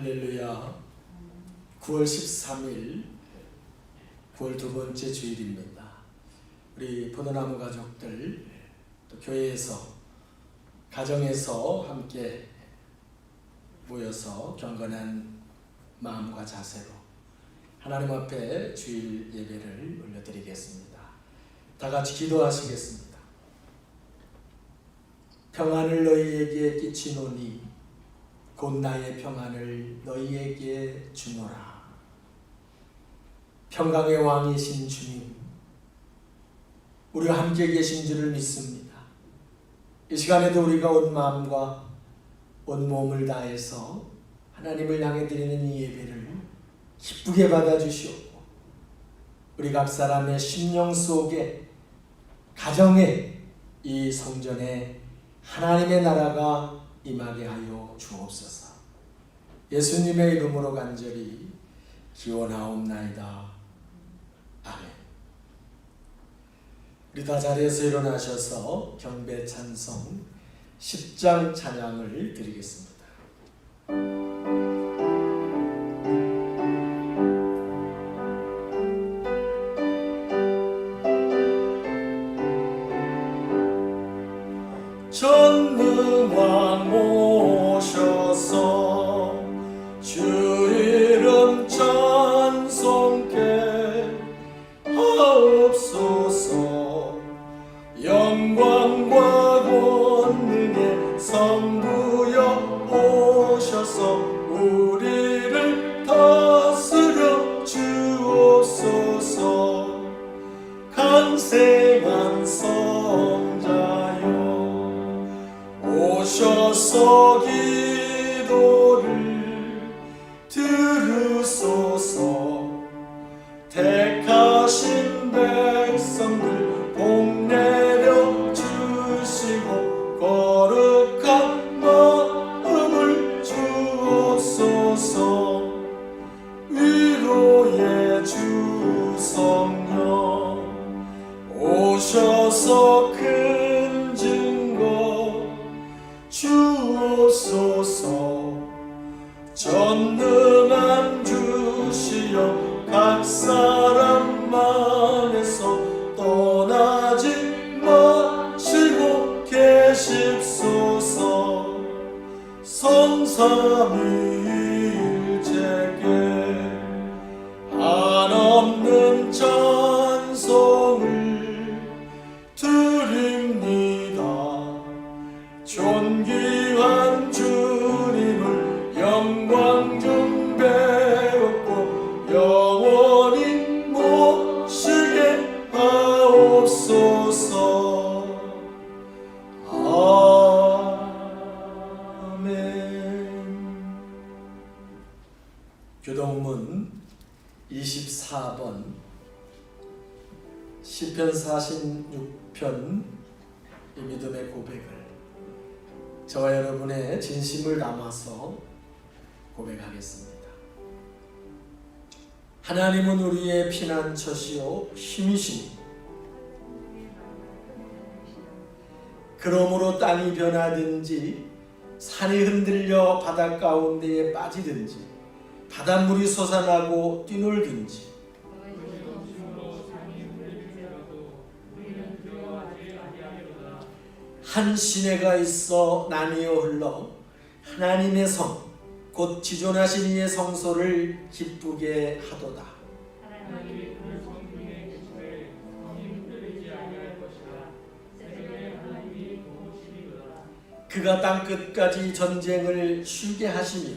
할렐루야. 9월 13일 9월 두 번째 주일입니다. 우리 포도나무 가족들 또 교회에서 가정에서 함께 모여서 경건한 마음과 자세로 하나님 앞에 주일 예배를 올려드리겠습니다. 다 같이 기도하시겠습니다. 평안을 너희에게 끼치노니 곧 나의 평안을 너희에게 주노라. 평강의 왕이신 주님, 우리와 함께 계신 줄을 믿습니다. 이 시간에도 우리가 온 마음과 온 몸을 다해서 하나님을 향해 드리는 이 예배를 기쁘게 받아주시옵고, 우리 각 사람의 심령 속에, 가정에, 이 성전에 하나님의 나라가 임하게 하여 주옵소서. 예수님의 이름으로 간절히 기원하옵나이다. 아멘. 우리 다 자리에서 일어나셔서 경배 찬송 10장 찬양을 드리겠습니다. 전능왕 오셔서 주 이름 찬송케 하옵소서. 영광과 권능의 성부여 오셔서 우리를 다스려 주옵소서. 간생한 성자여 오셔서 기도를 들으소서. 택하신 백성들 복 내려 주시고 거룩한 마음을 주옵소서. 위로의 주 성령 오셔서 큰 증거 주옵소서. 전능한 주시여 각 사람 안에서 떠나지 마시고 계십소서. 성삼위일체께 한없는 찬송을 드립니다. 존귀한 주님을 영광 중 배웠고 영원히 모시게 하옵소서. 아멘. 교동문 24번 시편 46편 이 믿음의 고백을 저와 여러분의 진심을 담아서 고백하겠습니다. 하나님은 우리의 피난처시요 힘이시니 그러므로 땅이 변하든지 산이 흔들려 바다 가운데에 빠지든지 바닷물이 솟아나고 뛰놀든지 한 시내가 있어 나뉘어 흘러 하나님의 성 곧 지존하신 이의 성소를 기쁘게 하도다. 그가 땅 끝까지 전쟁을 쉬게 하시며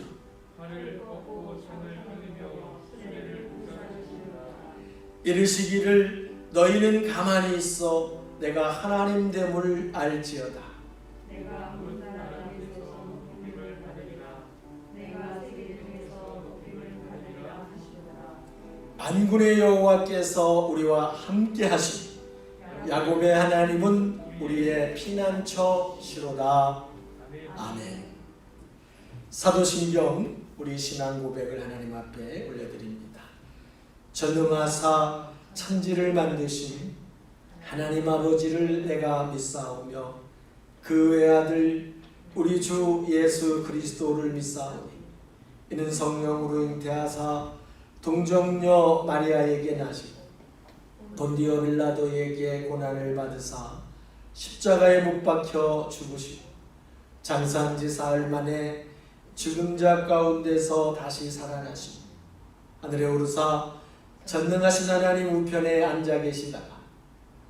이르시기를 너희는 가만히 있어 내가 하나님 됨을 알지어다. 만군의 여호와께서 우리와 함께 하시니 야곱의 하나님은 우리의 피난처시로다. 아멘. 사도신경 우리 신앙 고백을 하나님 앞에 올려드립니다. 전능하사 천지를 만드신 하나님 아버지를 내가 믿사오며 그 외아들 우리 주 예수 그리스도를 믿사오니 이는 성령으로 잉태하사 동정녀 마리아에게 나시고 본디오 빌라도에게 고난을 받으사 십자가에 못 박혀 죽으시고 장사한 지 사흘 만에 죽은 자 가운데서 다시 살아나시고 하늘에 오르사 전능하신 하나님 우편에 앉아 계시다가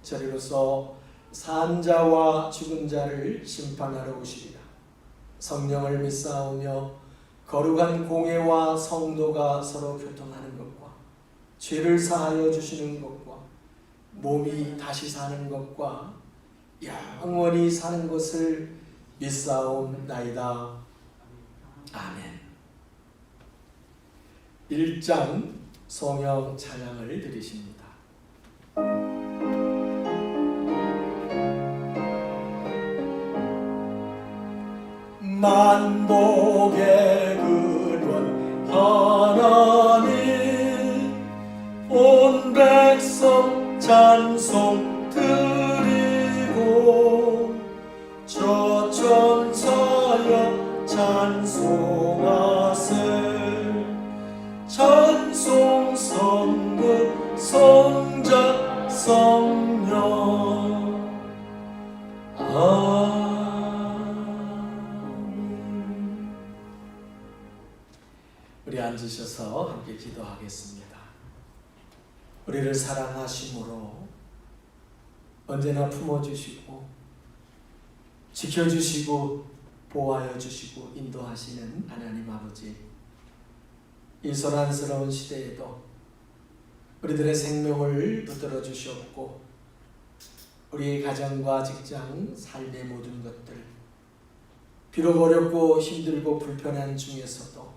저리로서 산 자와 죽은 자를 심판하러 오시리라. 성령을 믿사오며 거룩한 공회와 성도가 서로 교통하는 것과 죄를 사하여 주시는 것과 몸이 다시 사는 것과 영원히 사는 것을 믿사옵나이다. 아멘. 1장 성령 찬양을 드리십니다. 만복의 근원 하나님 온 백성 찬송 드리고 저 천사여 찬송하세 찬송 성부 성자 성령 우리 앉으셔서 함께 기도하겠습니다. 우리를 사랑하심으로 언제나 품어주시고 지켜주시고 보호하여 주시고 인도하시는 하나님 아버지, 이 소란스러운 시대에도 우리들의 생명을 붙들어 주셨고 우리의 가정과 직장, 삶의 모든 것들 비록 어렵고 힘들고 불편한 중에서도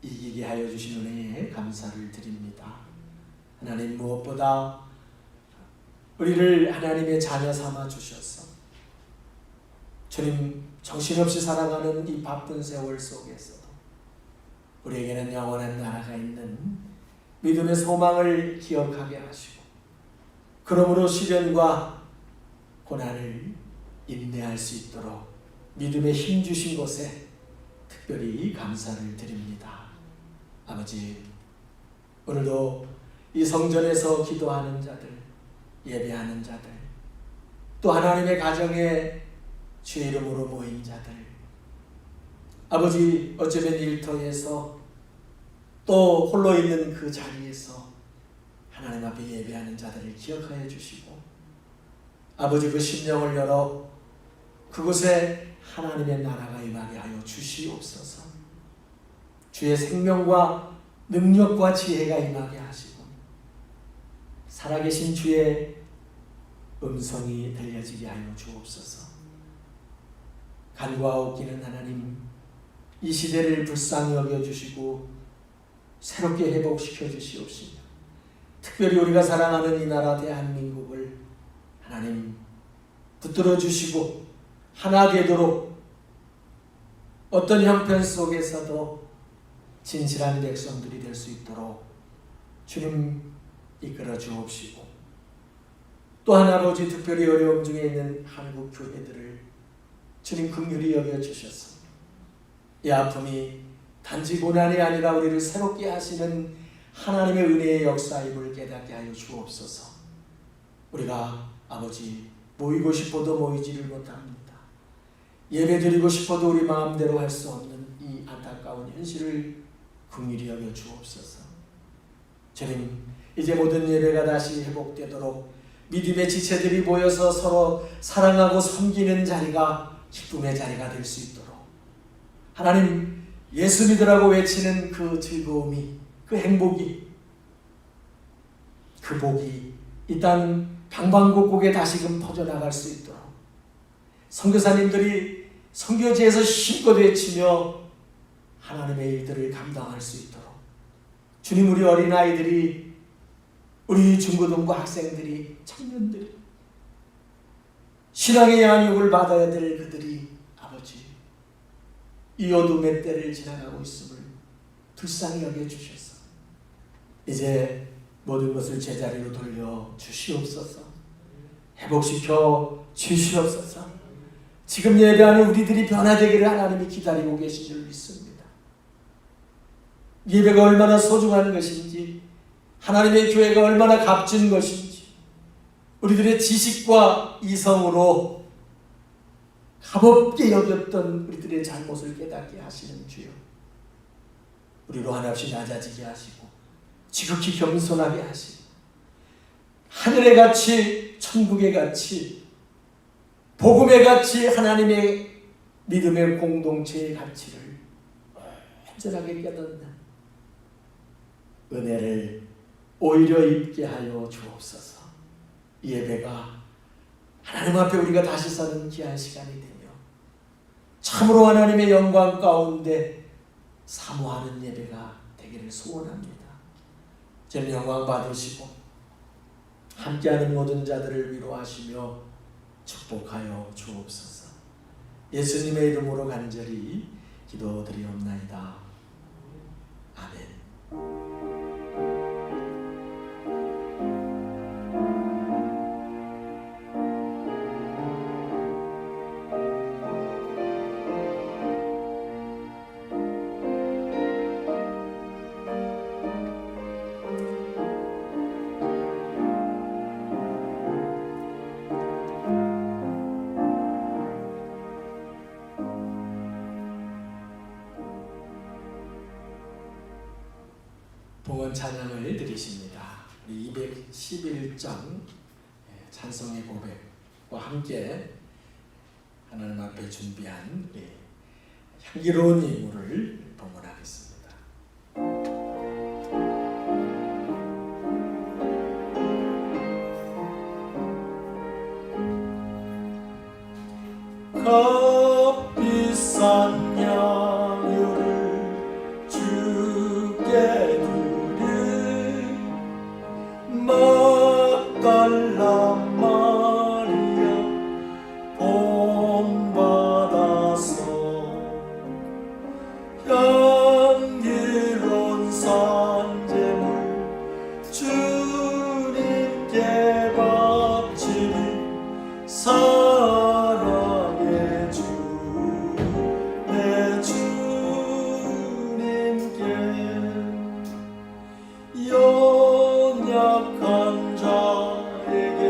이기게 하여 주신 은혜에 감사를 드립니다. 하나님, 무엇보다 우리를 하나님의 자녀 삼아 주셔서 주님 정신없이 살아가는 이 바쁜 세월 속에서도 우리에게는 영원한 나라가 있는 믿음의 소망을 기억하게 하시고 그러므로 시련과 고난을 인내할 수 있도록 믿음의 힘 주신 것에 특별히 감사를 드립니다. 아버지, 오늘도 이 성전에서 기도하는 자들, 예배하는 자들, 또 하나님의 가정에 주의 이름으로 모인 자들, 아버지, 어쩌면 일터에서 또 홀로 있는 그 자리에서 하나님 앞에 예배하는 자들을 기억하여 주시고 아버지, 그 심령을 열어 그곳에 하나님의 나라가 임하게 하여 주시옵소서. 주의 생명과 능력과 지혜가 임하게 하시고 살아계신 주의 음성이 들려지게 하여 주옵소서. 간과 웃기는 하나님, 이 시대를 불쌍히 여겨주시고 새롭게 회복시켜 주시옵시며 특별히 우리가 사랑하는 이 나라 대한민국을 하나님 붙들어 주시고 하나 되도록 어떤 형편 속에서도 진실한 백성들이 될 수 있도록 주님 이끌어 주옵시고, 또한 아버지, 특별히 어려움 중에 있는 한국 교회들을 주님 긍휼히 여겨주셔서 이 아픔이 단지 고난이 아니라 우리를 새롭게 하시는 하나님의 은혜의 역사임을 깨닫게 하여 주옵소서. 우리가 아버지 모이고 싶어도 모이지를 못합니다. 예배드리고 싶어도 우리 마음대로 할 수 없는 이 안타까운 현실을 긍휼히 여겨 주옵소서. 주님, 이제 모든 예배가 다시 회복되도록 믿음의 지체들이 모여서 서로 사랑하고 섬기는 자리가 기쁨의 자리가 될 수 있도록 하나님, 예수 믿으라고 외치는 그 즐거움이, 그 행복이, 그 복이 이 땅 방방곡곡에 다시금 퍼져나갈 수 있도록 선교사님들이 선교지에서 힘껏 외치며 하나님의 일들을 감당할 수 있도록 주님, 우리 어린아이들이, 우리 중고등부 학생들이, 청년들이 신앙의 양육을 받아야 될 그들이 아버지 이 어둠의 때를 지나가고 있음을 불쌍히 여겨주셔서 이제 모든 것을 제자리로 돌려 주시옵소서. 회복시켜 주시옵소서. 지금 예배하는 우리들이 변화되기를 하나님이 기다리고 계신 줄 믿습니다. 예배가 얼마나 소중한 것인지, 하나님의 교회가 얼마나 값진 것인지, 우리들의 지식과 이성으로 가볍게 여겼던 우리들의 잘못을 깨닫게 하시는 주여, 우리로 한없이 낮아지게 하시고 지극히 겸손하게 하시고 하늘의 가치, 천국의 가치, 복음의 가치, 하나님의 믿음의 공동체의 가치를 온전하게 깨닫는 은혜를 오히려 입게 하여 주옵소서. 예배가 하나님 앞에 우리가 다시 서는 귀한 시간이 되며 참으로 하나님의 영광 가운데 사모하는 예배가 되기를 소원합니다. 주님 영광 받으시고 함께하는 모든 자들을 위로하시며 축복하여 주옵소서. 예수님의 이름으로 간절히 기도드리옵나이다. 아멘. 봉헌 찬양을 드리십니다. 211장 찬송의 고백과 함께 하나님 앞에 준비한 향기로운 예물을 봉헌하겠습니다. 값비싼 양유를 주께 막달라 마리아 본받아서 향기로운 산재물 주님께 바치니 사랑의 주 내 주님께 연약한 자에게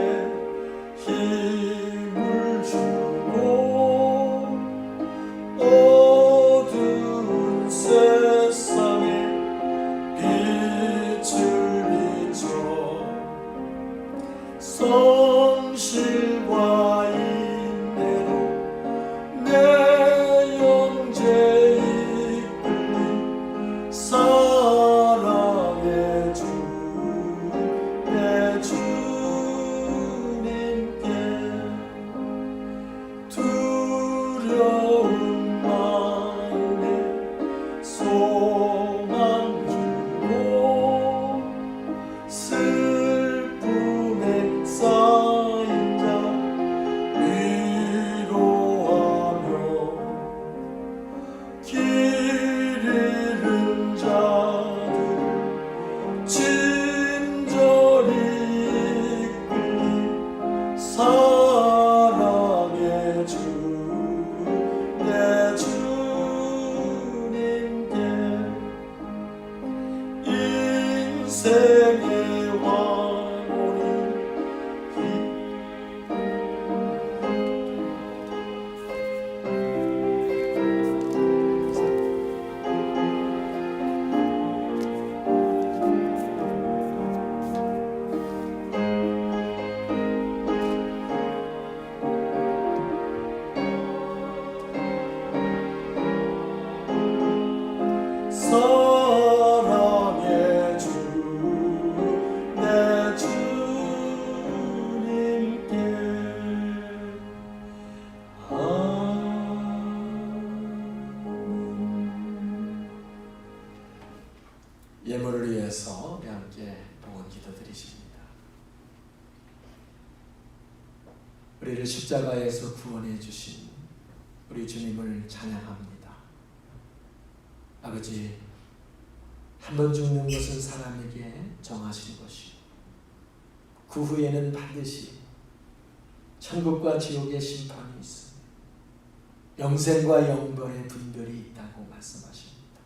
힘을 주고 어두운 세상에 빛을 비춰 성실과 인내로 내 영제 이끌린 사랑의 주 내 주님께 두려운 마음에 소망 주고 슬픔에 쌓인 자 위로하며 길 잃은 자들 친절히 이끌린 사랑의 주 내 주님께 인생의 왕원이 사랑의 주 내 주님께 아멘. 예물을 위해서 우리 함께 봉헌 기도드리십니다. 우리를 십자가에서 구원해 주신 우리 주님을 찬양합니다. 아버지, 한 번 죽는 것은 사람에게 정하신 것이고 그 후에는 반드시 천국과 지옥의 심판이 있으며 영생과 영벌의 분별이 있다고 말씀하십니다.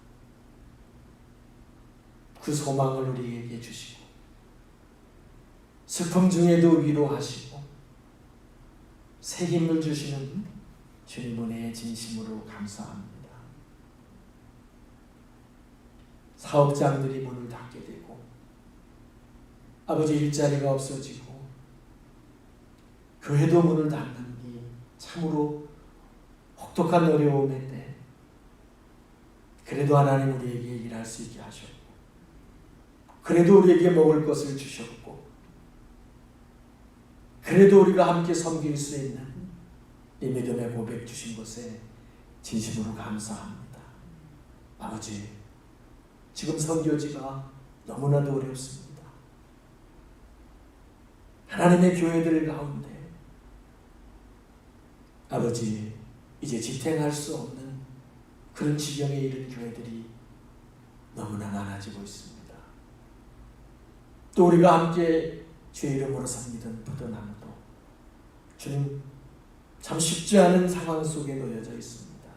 그 소망을 우리에게 주시고 슬픔 중에도 위로하시고 새 힘을 주시는 주님 은혜에 진심으로 감사합니다. 사업장들이 문을 닫게 되고 아버지 일자리가 없어지고 교회도 문을 닫는 이 참으로 혹독한 어려움인데 그래도 하나님 우리에게 일할 수 있게 하셨고 그래도 우리에게 먹을 것을 주셨고 그래도 우리가 함께 섬길 수 있는 이 믿음의 고백 주신 것에 진심으로 감사합니다. 아버지, 지금 선교지가 너무나도 어렵습니다. 하나님의 교회들 가운데 아버지, 이제 지탱할 수 없는 그런 지경에 이른 교회들이 너무나 많아지고 있습니다. 또 우리가 함께 주의 이름으로 섬기던 부도나무도 주님 참 쉽지 않은 상황 속에 놓여져 있습니다.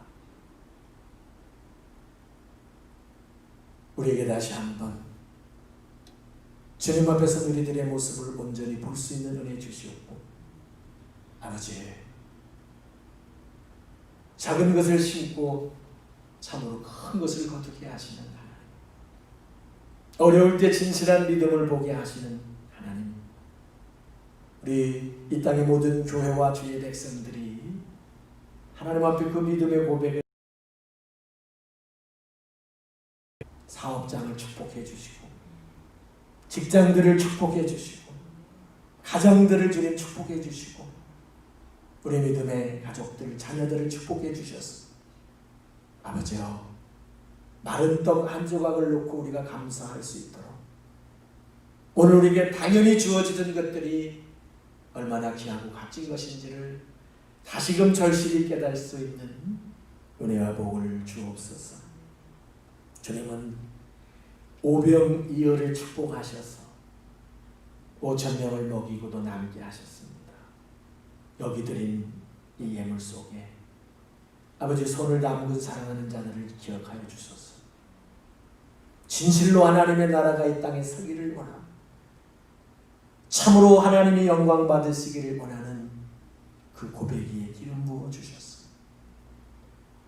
우리에게 다시 한번 주님 앞에서 우리들의 모습을 온전히 볼 수 있는 은혜 주시옵고 아버지, 작은 것을 심고 참으로 큰 것을 거두게 하시는 하나님, 어려울 때 진실한 믿음을 보게 하시는 하나님, 우리 이 땅의 모든 교회와 주의 백성들이 하나님 앞에 그 믿음의 고백을 사업장을 축복해 주시고 직장들을 축복해 주시고 가정들을 주님 축복해 주시고 우리 믿음의 가족들, 자녀들을 축복해 주셨습니다. 아버지여, 마른 떡 한 조각을 놓고 우리가 감사할 수 있도록 오늘 우리에게 당연히 주어지던 것들이 얼마나 귀하고 값진 것인지를 다시금 절실히 깨달을 수 있는 은혜와 복을 주옵소서. 주님은 오병이어를 축복하셔서 5,000명을 먹이고도 남게 하셨습니다. 여기 드린 이 예물 속에 아버지 손을 담근 사랑하는 자들을 기억하여 주소서. 진실로 하나님의 나라가 이 땅에 서기를 원합니다. 참으로 하나님이 영광 받으시기를 원하는 그 고백에 기름 부어 주셨어.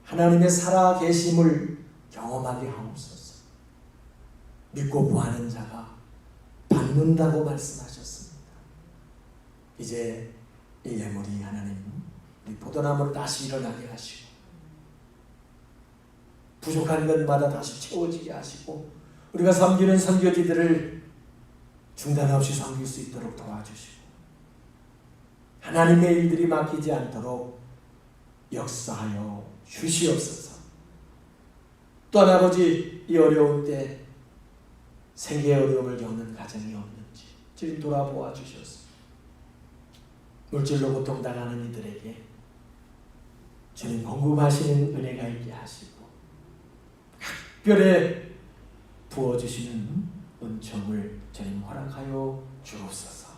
하나님의 살아 계심을 경험하게 하옵소서. 믿고 구하는 자가 받는다고 말씀하셨습니다. 이제 이 예물이 하나님 우리 포도나무를 다시 일어나게 하시고 부족한 것마다 다시 채워지게 하시고 우리가 섬기는 선교지들을 중단 없이 섬길 수 있도록 도와주시고 하나님의 일들이 막히지 않도록 역사하여 주시옵소서. 또한 아버지, 이 어려운 때 생계의 어려움을 겪는 가정이 없는지 주님 돌아보아 주셔서 물질로 고통당하는 이들에게 주님 공급하시는 은혜가 있게 하시고 각별에 부어주시는 은총을 주님 허락하여 주옵소서.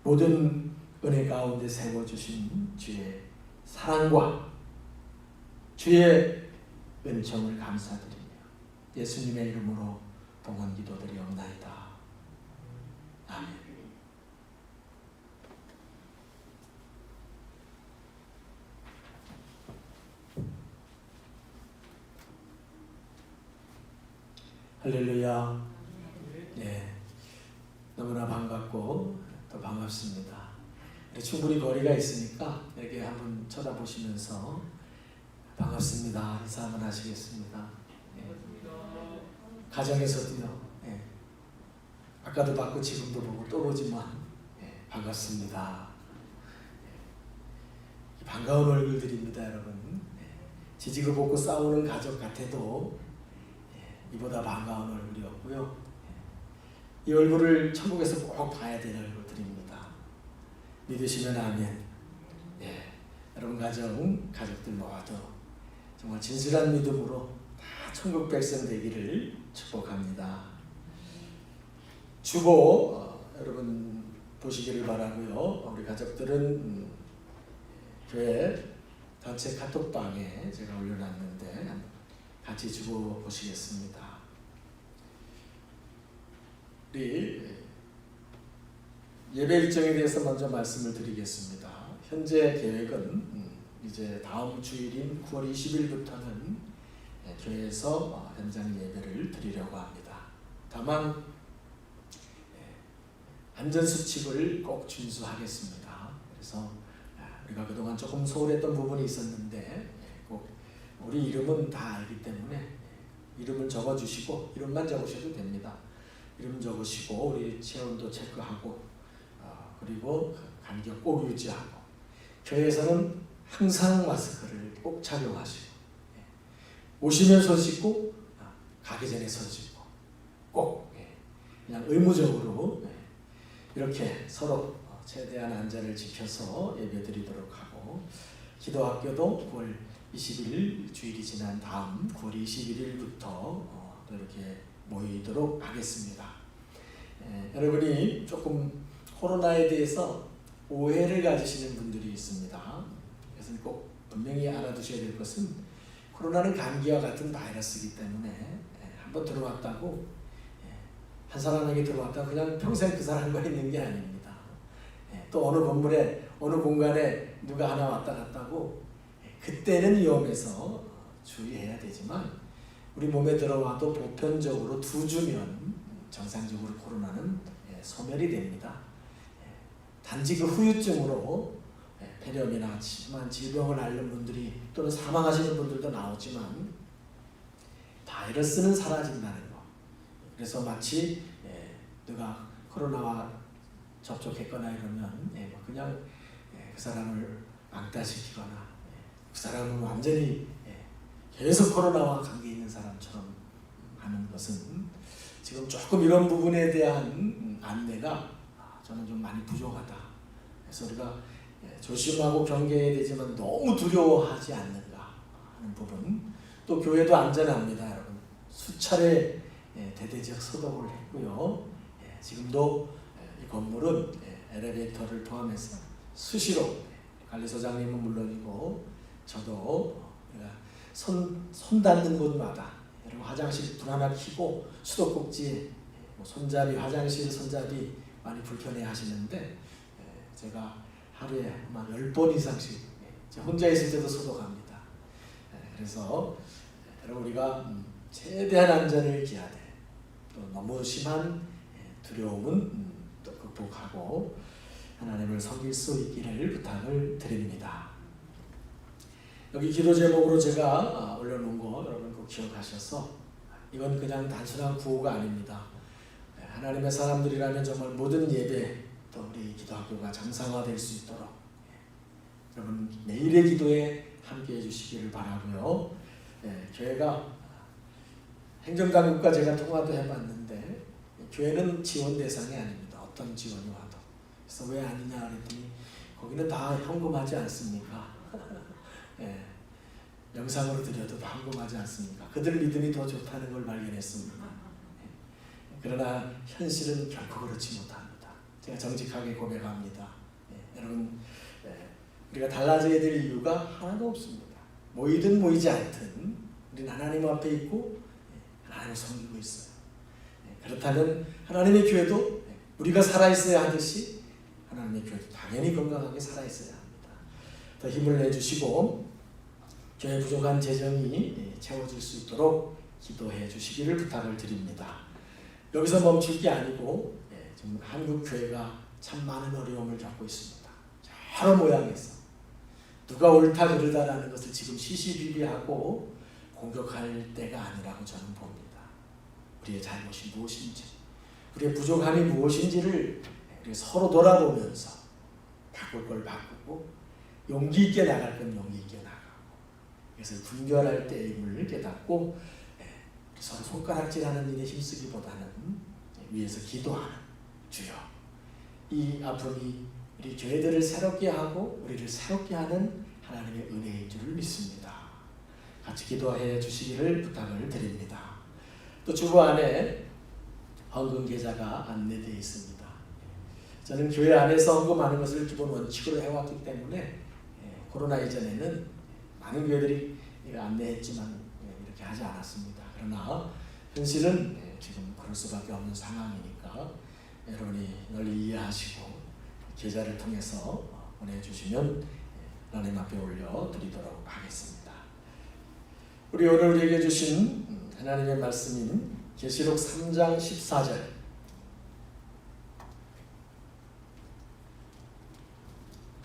모든 은혜 가운데 세워주신 주의 사랑과 주의 은총을 감사드리며 예수님의 이름으로 동원 기도드리옵나이다. 아멘. 할렐루야. 네, 너무나 반갑고 또 반갑습니다. 충분히 거리가 있으니까 이렇게 한번 쳐다보시면서 반갑습니다 인사 한번 하시겠습니다. 네. 가정에서도요. 네. 아까도 봤고 지금도 보고 또 보지만 네, 반갑습니다. 네. 반가운 얼굴들입니다, 여러분. 네. 지지고 볶고 싸우는 가족 같아도 이보다 반가운 얼굴이 없고요. 이 얼굴을 천국에서 꼭 봐야 되는 얼굴들입니다. 믿으시면 아멘. 네, 여러분 가족들 모두 정말 진실한 믿음으로 다 천국 백성 되기를 축복합니다. 주보 여러분 보시기를 바라고요. 우리 가족들은 교회 단체 카톡방에 제가 올려놨는데 같이 주보 보시겠습니다. 우리 예배 일정에 대해서 먼저 말씀을 드리겠습니다. 현재 계획은 이제 다음 주일인 9월 20일부터는 교회에서 현장 예배를 드리려고 합니다. 다만 안전수칙을 꼭 준수하겠습니다. 그래서 우리가 그동안 조금 소홀했던 부분이 있었는데 꼭 우리 이름은 다 알기 때문에 이름을 적어주시고 이름만 적으셔도 됩니다. 이름 적으시고 우리 체온도 체크하고 그리고 간격 꼭 유지하고 교회에서는 항상 마스크를 꼭 착용하시고 오시면 손 씻고 가기 전에 손 씻고 꼭 그냥 의무적으로 이렇게 서로 최대한 안전을 지켜서 예배드리도록 하고 기도학교도 9월 20일 주일이 지난 다음 9월 21일부터 또 이렇게 모이도록 하겠습니다. 여러분이 조금 코로나에 대해서 오해를 가지시는 분들이 있습니다. 그래서 꼭 분명히 알아두셔야 될 것은 코로나는 감기와 같은 바이러스이기 때문에 한번 들어왔다고 한 사람에게 들어왔다고 그냥 평생 그 사람과 있는 게 아닙니다. 또 어느 건물에 어느 공간에 누가 하나 왔다 갔다고 그때는 위험해서 주의해야 되지만 우리 몸에 들어와도 보편적으로 2주면 정상적으로 코로나는 소멸이 됩니다. 단지 그 후유증으로 폐렴이나 심한 질병을 앓는 분들이 또는 사망하시는 분들도 나오지만 바이러스는 사라진다는 거. 그래서 마치 누가 코로나와 접촉했거나 이러면 그냥 그 사람을 왕따시키거나 그 사람은 완전히 계속 코로나와 관계 있는 사람처럼 하는 것은 지금 조금 이런 부분에 대한 안내가 저는 좀 많이 부족하다. 그래서 우리가 조심하고 경계해야 되지만 너무 두려워하지 않는가 하는 부분. 또 교회도 안전합니다, 여러분. 수차례 대대적 소독을 했고요. 지금도 이 건물은 엘리베이터를 포함해서 수시로 관리소장님은 물론이고 저도 손 닿는 곳마다 여러분 화장실 불 하나 켜고 수도꼭지 손잡이 화장실 손잡이 많이 불편해 하시는데 제가 하루에 아마 10번 이상씩 혼자 있을 때도 소독합니다. 그래서 여러분 우리가 최대한 안전을 기하되 또 너무 심한 두려움은 또 극복하고 하나님을 섬길 수 있기를 부탁을 드립니다. 여기 기도 제목으로 제가 올려놓은 거 여러분 꼭 기억하셔서 이건 그냥 단순한 구호가 아닙니다. 하나님의 사람들이라면 정말 모든 예배 또 우리 기도학교가 정상화될 수 있도록 여러분 매일의 기도에 함께해 주시기를 바라고요. 교회가 행정당국과 제가 통화도 해봤는데 교회는 지원 대상이 아닙니다. 어떤 지원이 와도. 그래서 왜 아니냐 그랬더니 거기는 다 현금하지 않습니까? 영상으로 드려도 다 헌금하지 않습니까? 그들 믿음이 더 좋다는 걸 발견했습니다. 그러나 현실은 결코 그렇지 못합니다. 제가 정직하게 고백합니다. 여러분 우리가 달라져야 될 이유가 하나도 없습니다. 모이든 모이지 않든 우리는 하나님 앞에 있고 하나님을 섬기고 있어요. 그렇다면 하나님의 교회도 우리가 살아있어야 하듯이 하나님의 교회도 당연히 건강하게 살아있어야 합니다. 더 힘을 내주시고 교회 부족한 재정이 채워질 수 있도록 기도해 주시기를 부탁을 드립니다. 여기서 멈출 게 아니고 지금 한국 교회가 참 많은 어려움을 겪고 있습니다. 여러 모양에서 누가 옳다 그르다라는 것을 지금 시시비비하고 공격할 때가 아니라고 저는 봅니다. 우리의 잘못이 무엇인지, 우리의 부족함이 무엇인지를 서로 돌아보면서 바꿀 걸 바꾸고 용기 있게 나갈 건 용기 있게 나가고 그래서 분별할 때임을 깨닫고 서로 손가락질하는 일에 힘쓰기보다는 위에서 기도하는 주여 이 아픔이 우리 교회들을 새롭게 하고 우리를 새롭게 하는 하나님의 은혜인 줄을 믿습니다. 같이 기도해 주시기를 부탁을 드립니다. 또 주보 안에 헌금 계좌가 안내되어 있습니다. 저는 교회 안에서 헌금하는 것을 기본 원칙으로 해왔기 때문에 코로나 이전에는 많은 교회들이 안내했지만 이렇게 하지 않았습니다. 그러나 현실은 지금 그럴 수밖에 없는 상황이니까 여러분이 널리 이해하시고 계좌를 통해서 보내주시면 하나님 앞에 올려드리도록 하겠습니다. 우리 오늘 우리에게 주신 하나님의 말씀인 계시록 3장 14절,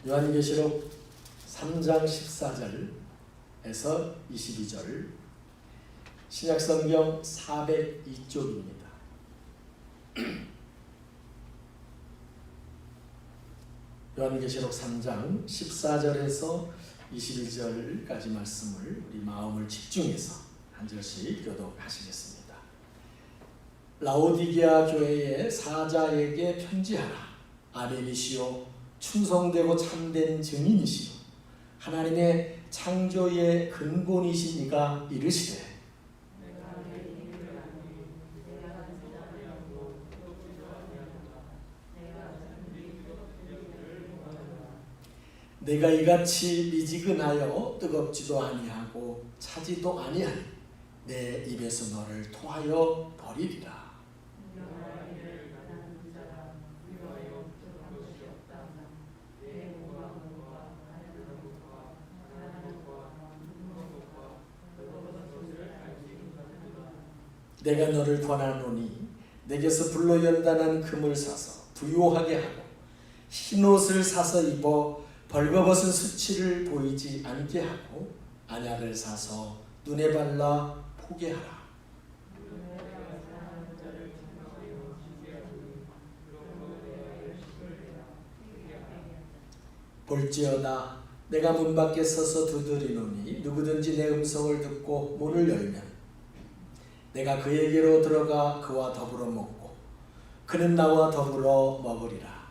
요한계시록 3장 14절에서 22절, 신약성경 402쪽입니다. 요한계시록 3장 14절에서 21절까지 말씀을 우리 마음을 집중해서 한 절씩 교독하시겠습니다. 라오디게아 교회의 사자에게 편지하라. 아멘이시오 충성되고 참된 증인이시오 하나님의 창조의 근본이신 이가 이르시되 내가 이같이 미지근하여 뜨겁지도 아니하고 차지도 아니하니 내 입에서 너를 토하여 버리리라. 내가 너를 권하노니 내게서 불로 연단한 금을 사서 부요하게 하고 흰옷을 사서 입어 벌거벗은 수치를 보이지 않게 하고 안약을 사서 눈에 발라 보게 하라. 볼지어다 내가 문 밖에 서서 두드리노니 누구든지 내 음성을 듣고 문을 열면 내가 그에게로 들어가 그와 더불어 먹고 그는 나와 더불어 먹으리라.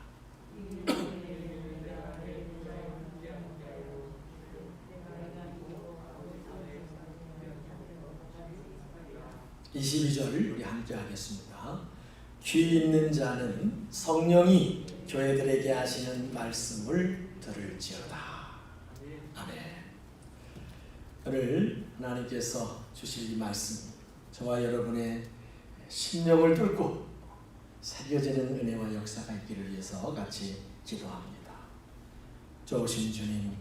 22절 우리 함께 하겠습니다. 귀 있는 자는 성령이 교회들에게 하시는 말씀을 들을지어다. 아멘. 오늘 하나님께서 주실 이 말씀 저와 여러분의 심령을 뚫고 새겨지는 은혜와 역사가 있기를 위해서 같이 기도합니다. 좋으신 주님,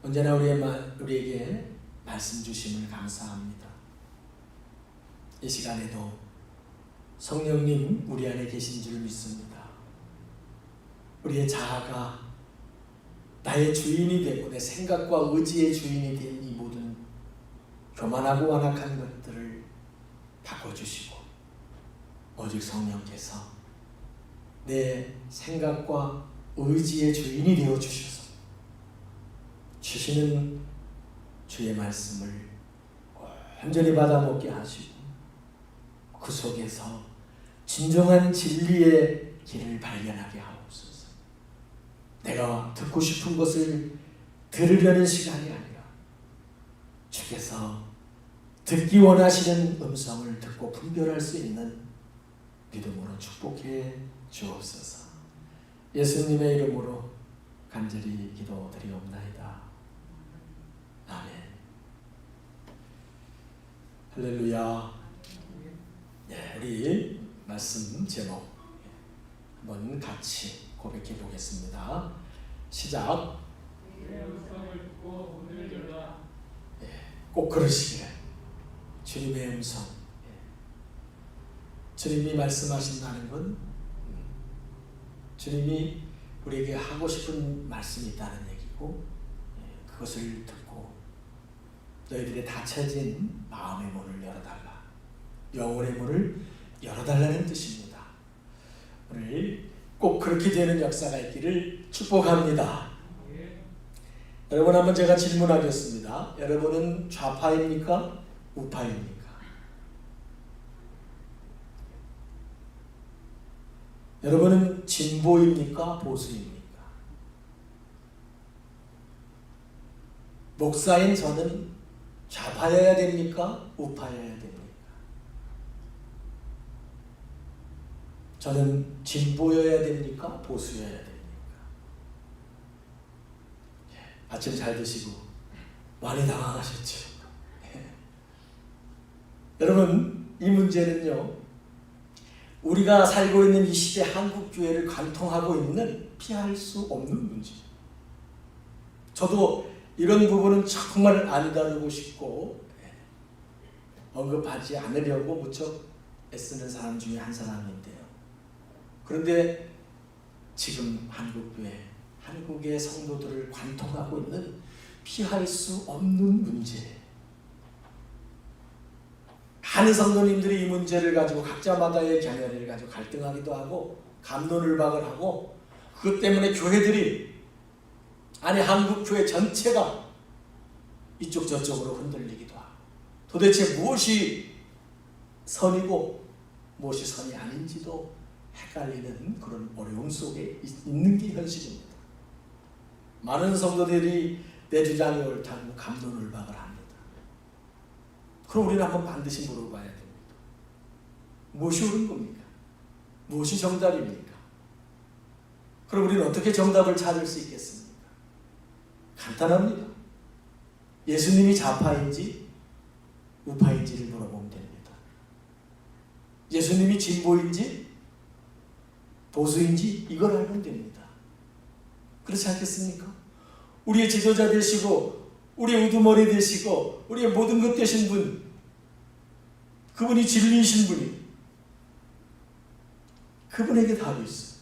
언제나 우리에게 말씀 주심을 감사합니다. 이 시간에도 성령님 우리 안에 계신 줄 믿습니다. 우리의 자아가 나의 주인이 되고 내 생각과 의지의 주인이 된 이 모든 교만하고 완악한 것들을 바꿔주시고 오직 성령께서 내 생각과 의지의 주인이 되어주셔서 주시는 주의 말씀을 온전히 받아먹게 하시고 그 속에서 진정한 진리의 길을 발견하게 하옵소서. 내가 듣고 싶은 것을 들으려는 시간이 아니라 주께서 듣기 원하시는 음성을 듣고 분별할 수 있는 믿음으로 축복해 주옵소서. 예수님의 이름으로 간절히 기도드리옵나이다. 아멘. 할렐루야. 네, 우리 말씀 제목 한번 같이 고백해 보겠습니다. 시작. 꼭 그러시기를. 주님의 음성. 주님이 말씀하신다는 건 주님이 우리에게 하고 싶은 말씀이 있다는 얘기고, 그것을 듣고 너희들의 닫혀진 마음의 문을 열어달라, 영혼의 문을 열어달라는 뜻입니다. 오늘 꼭 그렇게 되는 역사가 있기를 축복합니다. 여러분, 한번 제가 질문하겠습니다. 여러분은 좌파입니까? 우파입니까? 여러분은 진보입니까? 보수입니까? 목사인 저는 좌파여야 됩니까? 우파여야 됩니까? 저는 진보여야 됩니까? 보수여야 됩니까? 아침 잘 드시고 많이 당황하셨죠? 여러분, 이 문제는요, 우리가 살고 있는 이 시대 한국교회를 관통하고 있는 피할 수 없는 문제예요. 저도 이런 부분은 정말 안 다루고 싶고 언급하지 않으려고 무척 애쓰는 사람 중에 한 사람인데요. 그런데 지금 한국교회, 한국의 성도들을 관통하고 있는 피할 수 없는 문제. 많은 성도님들이 이 문제를 가지고 각자마다의 견해를 가지고 갈등하기도 하고 갑론을박을 하고, 그것 때문에 교회들이, 아니 한국교회 전체가 이쪽 저쪽으로 흔들리기도 하고, 도대체 무엇이 선이고 무엇이 선이 아닌지도 헷갈리는 그런 어려움 속에 있는 게 현실입니다. 많은 성도들이 내 주장이 옳다고 갑론을박을 합니다. 그럼 우리는 한번 반드시 물어봐야 됩니다. 무엇이 옳은 겁니까? 무엇이 정답입니까? 그럼 우리는 어떻게 정답을 찾을 수 있겠습니까? 간단합니다. 예수님이 좌파인지 우파인지를 물어보면 됩니다. 예수님이 진보인지 보수인지 이걸 알면 됩니다. 그렇지 않겠습니까? 우리의 지도자 되시고 우리의 우두머리 되시고 우리의 모든 것 되신 분, 그분이 진리이신 분이, 그분에게 답이 있어요.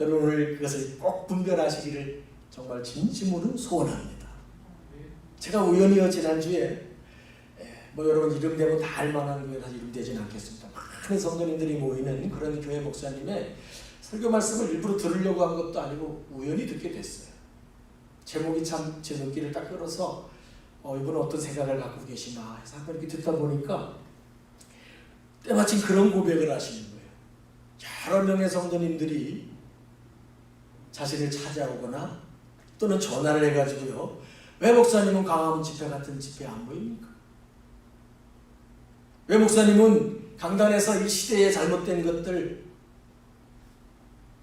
여러분 오늘 그것을 꼭 분별하시기를 정말 진심으로 소원합니다. 제가 우연히요 지난주에 여러분 이름 대면 다 알만한 교회가 이름 되지는 않겠습니다. 많은 성도님들이 모이는 그런 교회 목사님의 설교 말씀을 일부러 들으려고 한 것도 아니고 우연히 듣게 됐어요. 제목이 참 제 눈길을 딱 끌어서 이분은 어떤 생각을 갖고 계시나 해서 한번 이렇게 듣다 보니까 때마침 그런 고백을 하시는 거예요. 여러 명의 성도님들이 자신을 찾아오거나 또는 전화를 해가지고요, 왜 목사님은 광화문 집회 같은 집회 안 모입니까? 왜 목사님은 강단에서 이 시대의 잘못된 것들,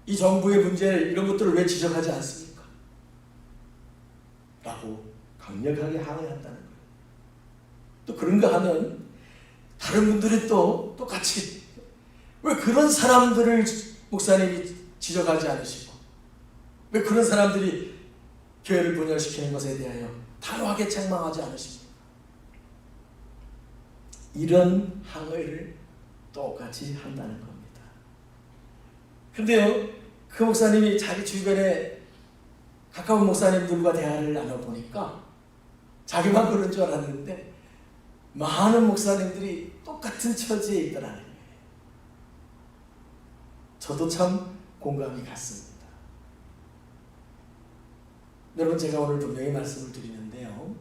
이 정부의 문제 이런 것들을 왜 지적하지 않습니까? 라고 강력하게 항의한다는 거예요. 또 그런가 하면 다른 분들이 또 똑같이 왜 그런 사람들을 목사님이 지적하지 않으시고 왜 그런 사람들이 교회를 분열시키는 것에 대하여 단호하게 책망하지 않으십니까? 이런 항의를 똑같이 한다는 겁니다. 근데요, 그 목사님이 자기 주변에 가까운 목사님들과 대화를 나눠보니까 자기만 그런 줄 알았는데 많은 목사님들이 똑같은 처지에 있더라는 거예요. 저도 참 공감이 갔습니다. 여러분 제가 오늘 분명히 말씀을 드리는데요,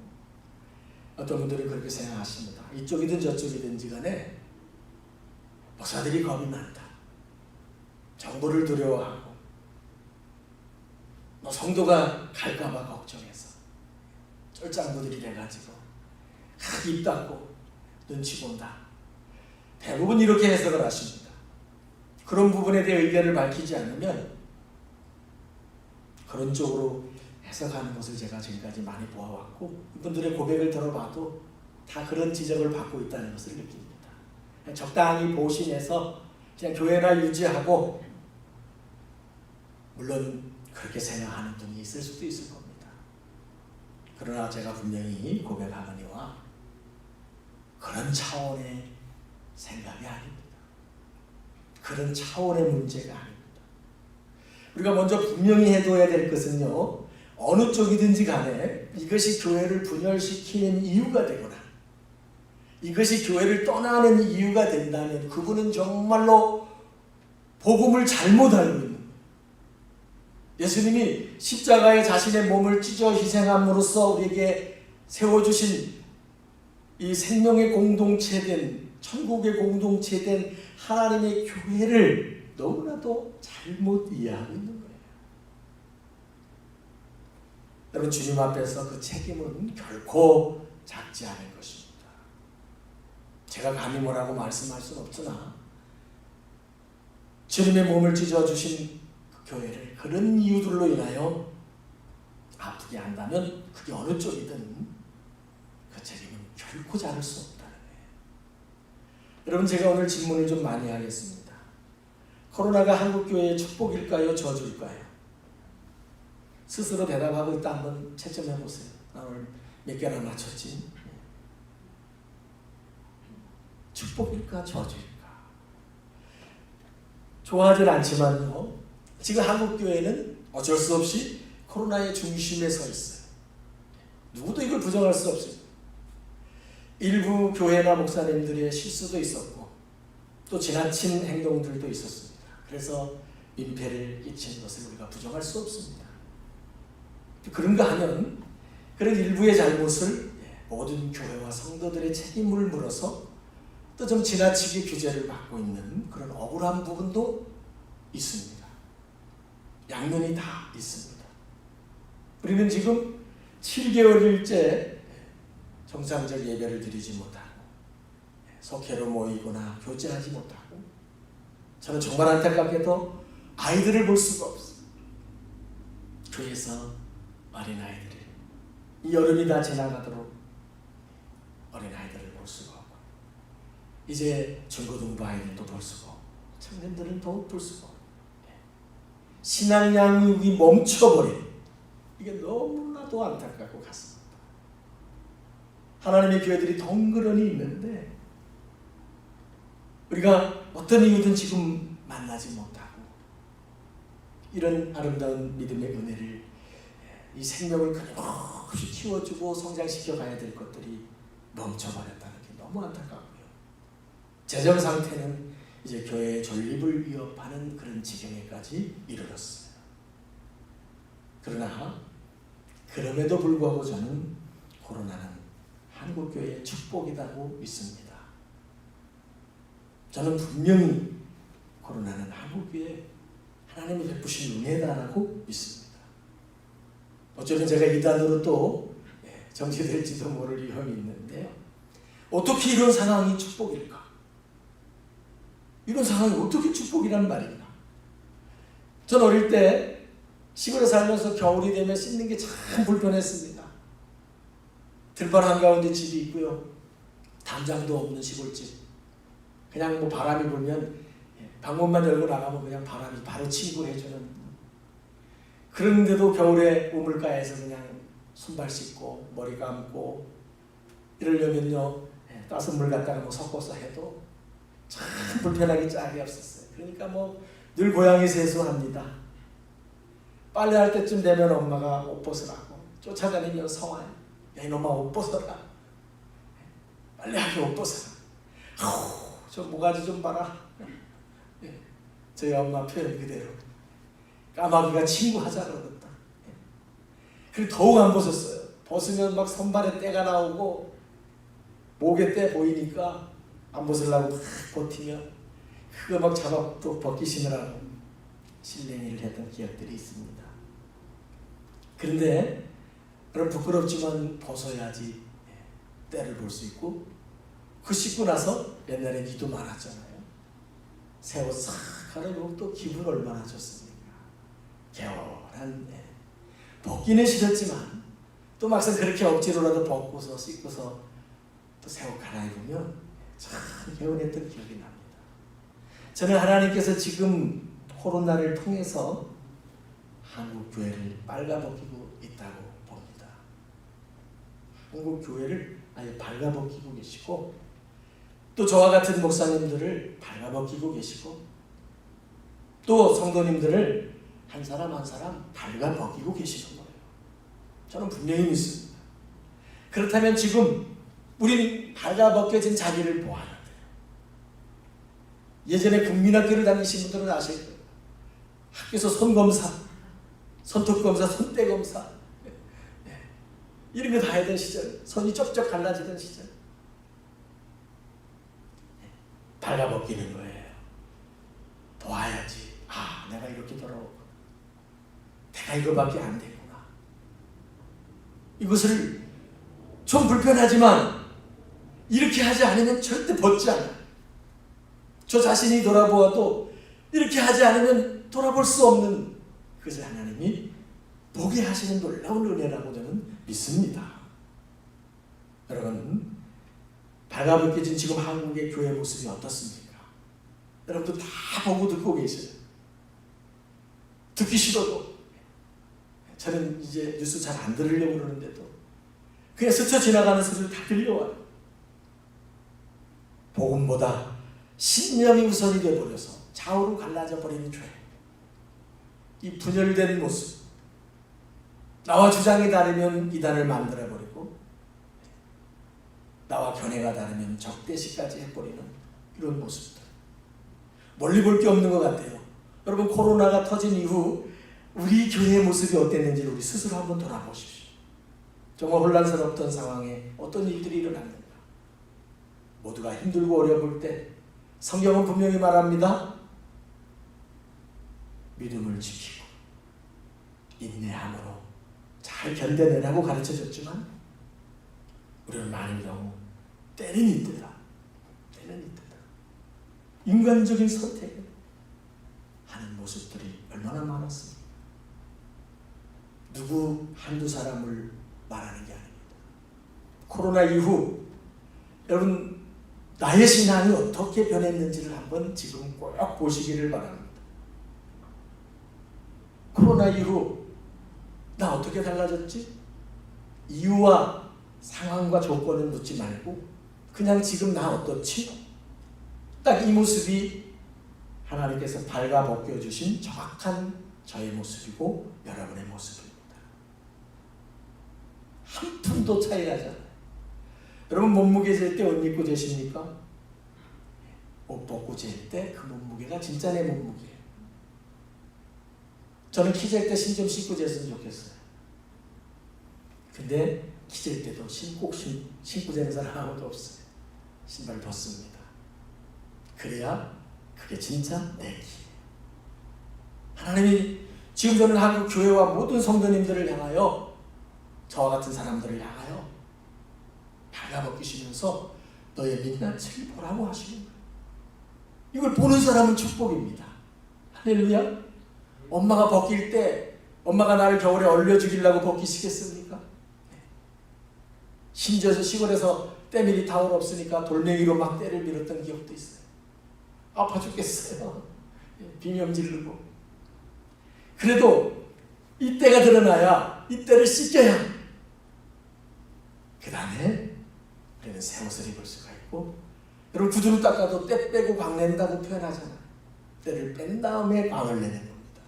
어떤 분들은 그렇게 생각하십니다. 이쪽이든 저쪽이든지 간에 목사들이 겁이 많다, 정보를 두려워하고 성도가 갈까봐 걱정해서 쫄짱부들이 돼가지고 입 닫고 눈치 본다. 대부분 이렇게 해석을 하십니다. 그런 부분에 대해 의견을 밝히지 않으면 그런 쪽으로 해석하는 것을 제가 지금까지 많이 보아왔고, 이분들의 고백을 들어봐도 다 그런 지적을 받고 있다는 것을 느낍니다. 적당히 보신해서 그냥 교회나 유지하고, 물론 그렇게 생각하는 분이 있을 수도 있을 겁니다. 그러나 제가 분명히 고백하거니와 그런 차원의 생각이 아닙니다. 그런 차원의 문제가 아닙니다. 우리가 먼저 분명히 해둬야 될 것은요, 어느 쪽이든지 간에 이것이 교회를 분열시키는 이유가 되거나 이것이 교회를 떠나는 이유가 된다면 그분은 정말로 복음을 잘못 알고 있는 거예요. 예수님이 십자가에 자신의 몸을 찢어 희생함으로써 우리에게 세워주신 이 생명의 공동체된, 천국의 공동체된 하나님의 교회를 너무나도 잘못 이해하고 있는 거예요. 여러분 주님 앞에서 그 책임은 결코 작지 않을 것입니다. 제가 감히 뭐라고 말씀할 수는 없으나 주님의 몸을 찢어주신 그 교회를 그런 이유들로 인하여 아프게 한다면 그게 어느 쪽이든 그 책임은 결코 작을 수 없다는 거예요. 여러분, 제가 오늘 질문을 좀 많이 하겠습니다. 코로나가 한국교회의 축복일까요? 저주일까요? 스스로 대답하고 있다 한번 채점해 보세요. 나 오늘 몇 개나 맞췄지? 축복일까? 저주일까? 좋아하진 않지만요, 지금 한국교회는 어쩔 수 없이 코로나의 중심에 서 있어요. 누구도 이걸 부정할 수 없습니다. 일부 교회나 목사님들의 실수도 있었고 또 지나친 행동들도 있었습니다. 그래서 민폐를 끼친 것을 우리가 부정할 수 없습니다. 그런가 하면 그런 일부의 잘못을 모든 교회와 성도들의 책임을 물어서 또 좀 지나치게 규제를 받고 있는 그런 억울한 부분도 있습니다. 양면이 다 있습니다. 우리는 지금 7개월일째 정상적 예배를 드리지 못하고 석회로 모이거나 교제하지 못하고, 저는 정말 안타깝게도 아이들을 볼 수가 없어요. 교회에서 어린아이들을, 이 여름이 다 지나가도록 어린아이들을 볼 수가 없고, 이제 중고등부 아이들도 볼 수가 없고, 청년들은 더욱 볼 수가 없고, 신앙 양육이 멈춰버린, 이게 너무나도 안타깝고 가슴 아파요. 하나님의 교회들이 덩그러니 있는데 우리가 어떤 이유든 지금 만나지 못하고, 이런 아름다운 믿음의 은혜를, 이 생명을 끊임없이 키워주고 성장시켜 가야 될 것들이 멈춰버렸다는 게 너무 안타깝고요. 재정 상태는 이제 교회의 존립을 위협하는 그런 지경에까지 이르렀어요. 그러나 그럼에도 불구하고 저는 코로나는 한국교회의 축복이라고 믿습니다. 저는 분명히 코로나는 한국교회에 하나님이 베푸신 은혜다라고 믿습니다. 어쩌면 제가 이단으로 또 정치될지도 모를 위험이 있는데요. 어떻게 이런 상황이 축복일까? 이런 상황이 어떻게 축복이란 말인가? 전 어릴 때 시골에 살면서 겨울이 되면 씻는 게 참 불편했습니다. 들판 한가운데 집이 있고요. 담장도 없는 시골집. 그냥 뭐 바람이 불면 방문만 열고 나가면 그냥 바람이 바로 침구해주는, 그런데도 겨울에 우물가에서 그냥 손발 씻고 머리 감고 이러려면요, 따뜻한 물 갖다가 뭐 섞어서 해도 참 불편하기 짝이 없었어요. 그러니까 뭐 늘 고양이 세수합니다. 빨래할 때쯤 되면 엄마가 옷 벗으라고 쫓아다니며 성화해. 야, 이놈아 옷 벗어라. 빨래하게 옷 벗어라. 저 모가지 좀 봐라. 저희 엄마 표현 그대로. 까마귀가 친구하자 그러겠다. 그리고 더욱 안 벗었어요. 벗으면 막 손발에 때가 나오고 목에 때 보이니까 안 벗으려고 막 버티면 그거 막 잡아 또 벗기시느라고 실랭이를 했던 기억들이 있습니다. 그런데 여러분, 부끄럽지만 벗어야지 때를 볼 수 있고, 그 씻고 나서 옛날에 니도 많았잖아요. 새 옷 싹 갈아입고 또 기분 얼마나 좋습니까? 개월한 벗기는 싫었지만 또 막상 그렇게 억지로라도 벗고서 씻고서 또 새 옷 갈아입으면 참 개운했던 기억이 납니다. 저는 하나님께서 지금 코로나를 통해서 한국 교회를 빨가벗기고 있다고 봅니다. 한국 교회를 아예 빨가벗기고 계시고, 또 저와 같은 목사님들을 빨가벗기고 계시고, 또 성도님들을 한 사람 한 사람 빨가벗기고 계시는 거예요. 저는 분명히 믿습니다. 그렇다면 지금 우리는 빨가벗겨진 자기를 보아야 돼요. 예전에 국민학교를 다니신 분들은 아실 거예요. 학교에서 손검사, 손톱검사, 손때검사 이런 거 다 하던 시절, 손이 쩍쩍 갈라지던 시절, 발라벗기는 거예요. 보아야지. 아, 내가 이렇게 돌아오고 내가 이거밖에 안 되구나. 이것을 좀 불편하지만 이렇게 하지 않으면 절대 벗지 않아요. 저 자신이 돌아보아도 이렇게 하지 않으면 돌아볼 수 없는, 그것을 하나님이 보게 하시는 놀라운 은혜라고 저는 믿습니다. 여러분, 발가벗겨진 지금 한국의 교회 모습이 어떻습니까? 여러분도 다 보고 듣고 계세요. 듣기 싫어도. 저는 이제 뉴스 잘 안 들으려고 그러는데도 그냥 스쳐 지나가는 소리를 다 들려와요. 복음보다 신념이 우선이 되어버려서 좌우로 갈라져 버리는 교회. 이 분열된 모습. 나와 주장이 다르면 이단을 만들어버리고 나와 견해가 다르면 적대시까지 해버리는 이런 모습들. 멀리 볼 게 없는 것 같아요. 여러분, 코로나가 터진 이후 우리 교회의 모습이 어땠는지를 우리 스스로 한번 돌아보십시오. 정말 혼란스럽던 상황에 어떤 일들이 일어났는가. 모두가 힘들고 어려울 때 성경은 분명히 말합니다. 믿음을 지키고 인내함으로 잘 견뎌내라고 가르쳐줬지만 우리는 많은 경우 때는 이때다. 때는 이때다. 인간적인 선택을 하는 모습들이 얼마나 많았습니까? 누구 한두 사람을 말하는 게 아닙니다. 코로나 이후 여러분 나의 신앙이 어떻게 변했는지를 한번 지금 꼭 보시기를 바랍니다. 코로나 이후 나 어떻게 달라졌지? 이유와 상황과 조건을 묻지 말고 그냥 지금 나 어떻지? 딱 이 모습이 하나님께서 발가벗겨 주신 정확한 저의 모습이고 여러분의 모습입니다. 한 푼도 차이 나지 않아요. 여러분 몸무게 잴 때 옷 입고 재십니까? 옷 벗고 잴 때 그 몸무게가 진짜 내 몸무게예요. 저는 키 잴 때 신 좀 신고 쟀으면 좋겠어요. 근데 키 잴 때도 신고 재는 사람 아무도 없어요. 신발 벗습니다. 그래야 그게 진짜 내 키. 하나님이 지금 저는 한국 교회와 모든 성도님들을 향하여 저와 같은 사람들을 향하여 발가벗기시면서 너의 민낯을 보라고 하시는 거예요. 이걸 보는 사람은 축복입니다. 할렐루야. 엄마가 벗길 때 엄마가 나를 겨울에 얼려 죽이려고 벗기시겠습니까? 심지어 시골에서 때밀이 타올 없으니까 돌멩이로 막 때를 밀었던 기억도 있어요. 아파 죽겠어요. 비명 지르고. 그래도 이때가 드러나야 이때를 씻겨야 그 다음에 우리는 새 옷을 입을 수가 있고, 여러분 구두를 닦아도 때 빼고 광 낸다고 표현하잖아요. 때를 뺀 다음에 광을 내는 겁니다.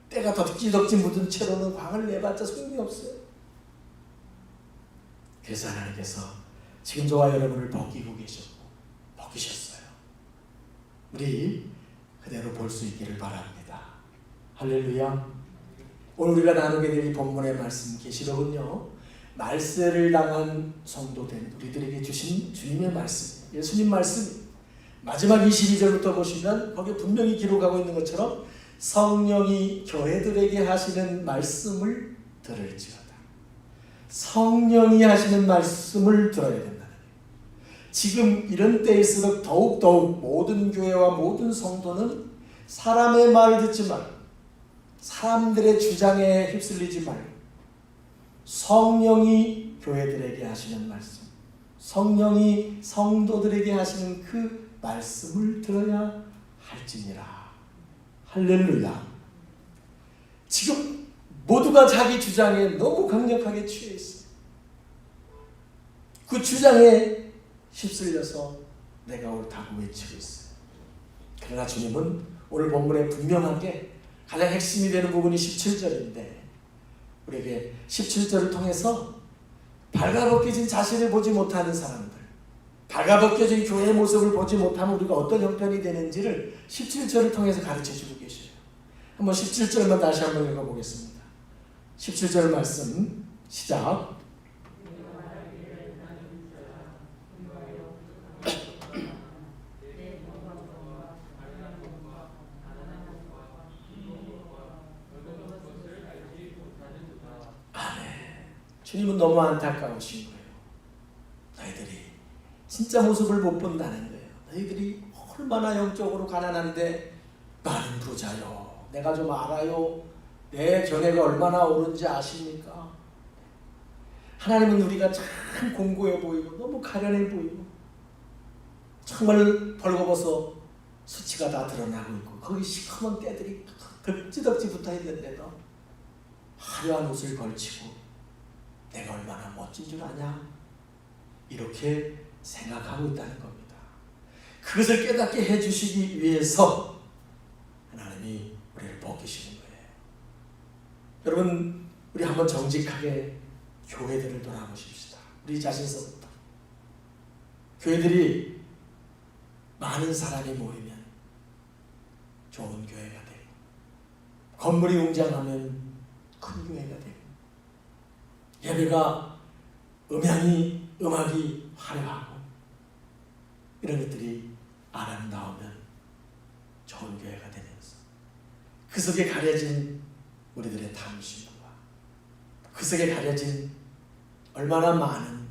때가 덕지덕지 묻은 채로는 광을 내봤자 소용이 없어요. 그래서 하나님께서 지금 저와 여러분을 벗기고 계셨고 벗기셨어요. 우리 그대로 볼 수 있기를 바랍니다. 할렐루야. 오늘 우리가 나누게 될 이 본문의 말씀 계시록은요, 말세를 당한 성도된 우리들에게 주신 주님의 말씀, 예수님 말씀. 마지막 22절부터 보시면 거기에 분명히 기록하고 있는 것처럼 성령이 교회들에게 하시는 말씀을 들을지어다. 성령이 하시는 말씀을 들어야 된다는 거예요. 지금 이런 때일수록 더욱더욱 모든 교회와 모든 성도는 사람의 말을 듣지 말고 사람들의 주장에 휩쓸리지 말고 성령이 교회들에게 하시는 말씀, 성령이 성도들에게 하시는 그 말씀을 들어야 할지니라. 할렐루야. 지금 모두가 자기 주장에 너무 강력하게 취해 있어요. 그 주장에 휩쓸려서 내가 옳다고 외치고 있어요. 그러나 주님은 오늘 본문에 분명하게 가장 핵심이 되는 부분이 17절인데 우리에게 17절을 통해서 발가벗겨진 자신을 보지 못하는 사람들, 발가벗겨진 교회의 모습을 보지 못하면 우리가 어떤 형편이 되는지를 17절을 통해서 가르쳐주고 계셔요. 한번 17절만 다시 한번 읽어보겠습니다. 17절 말씀 시작. 주님은 너무 안타까우신 거예요. 너희들이 진짜 모습을 못 본다는 거예요. 너희들이 얼마나 영적으로 가난한데 나는 부자요. 내가 좀 알아요. 내 견해가 얼마나 옳은지 아십니까? 하나님은 우리가 참 공고해 보이고 너무 가련해 보이고 정말 벌거벗어 수치가 다 드러나고 있고 거기 시커먼 때들이 덕지덕지 붙어있는데도 화려한 옷을 걸치고 내가 얼마나 멋진 줄 아냐? 이렇게 생각하고 있다는 겁니다. 그것을 깨닫게 해주시기 위해서 하나님이 우리를 벗기시는 거예요. 여러분, 우리 한번 정직하게 교회들을 돌아보십시다. 우리 자신서부터. 교회들이 많은 사람이 모이면 좋은 교회가 되고, 건물이 웅장하면 큰 교회가 되고, 예배가 음악이 화려하고 이런 것들이 아름다우면 좋은 교회가 되면서 그 속에 가려진 우리들의 탐심과 그 속에 가려진 얼마나 많은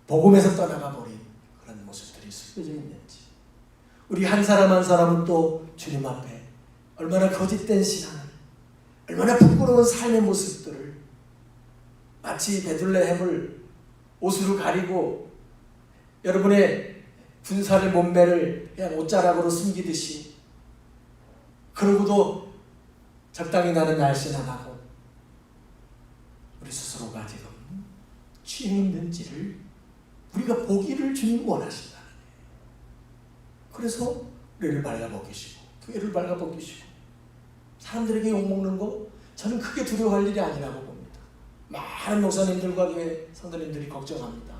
복음에서 떠나가 버린 그런 모습들이 숨겨져 있는지, 우리 한 사람 한 사람은 또 주님 앞에 얼마나 거짓된 신앙을, 얼마나 부끄러운 삶의 모습들을 마치 베들레헴을 옷으로 가리고 여러분의 군사의 몸매를 그냥 옷자락으로 숨기듯이, 그러고도 적당히 나는 날씬하고 우리 스스로가 지금 취해 있는지를 우리가 보기를 주님 원하신다는 거예요. 그래서 우리를 발라벗기시고 교회를 발라벗기시고 사람들에게 욕먹는 거 저는 크게 두려워할 일이 아니라고 봅니다. 많은 목사님들과 교회 성도님들이 걱정합니다.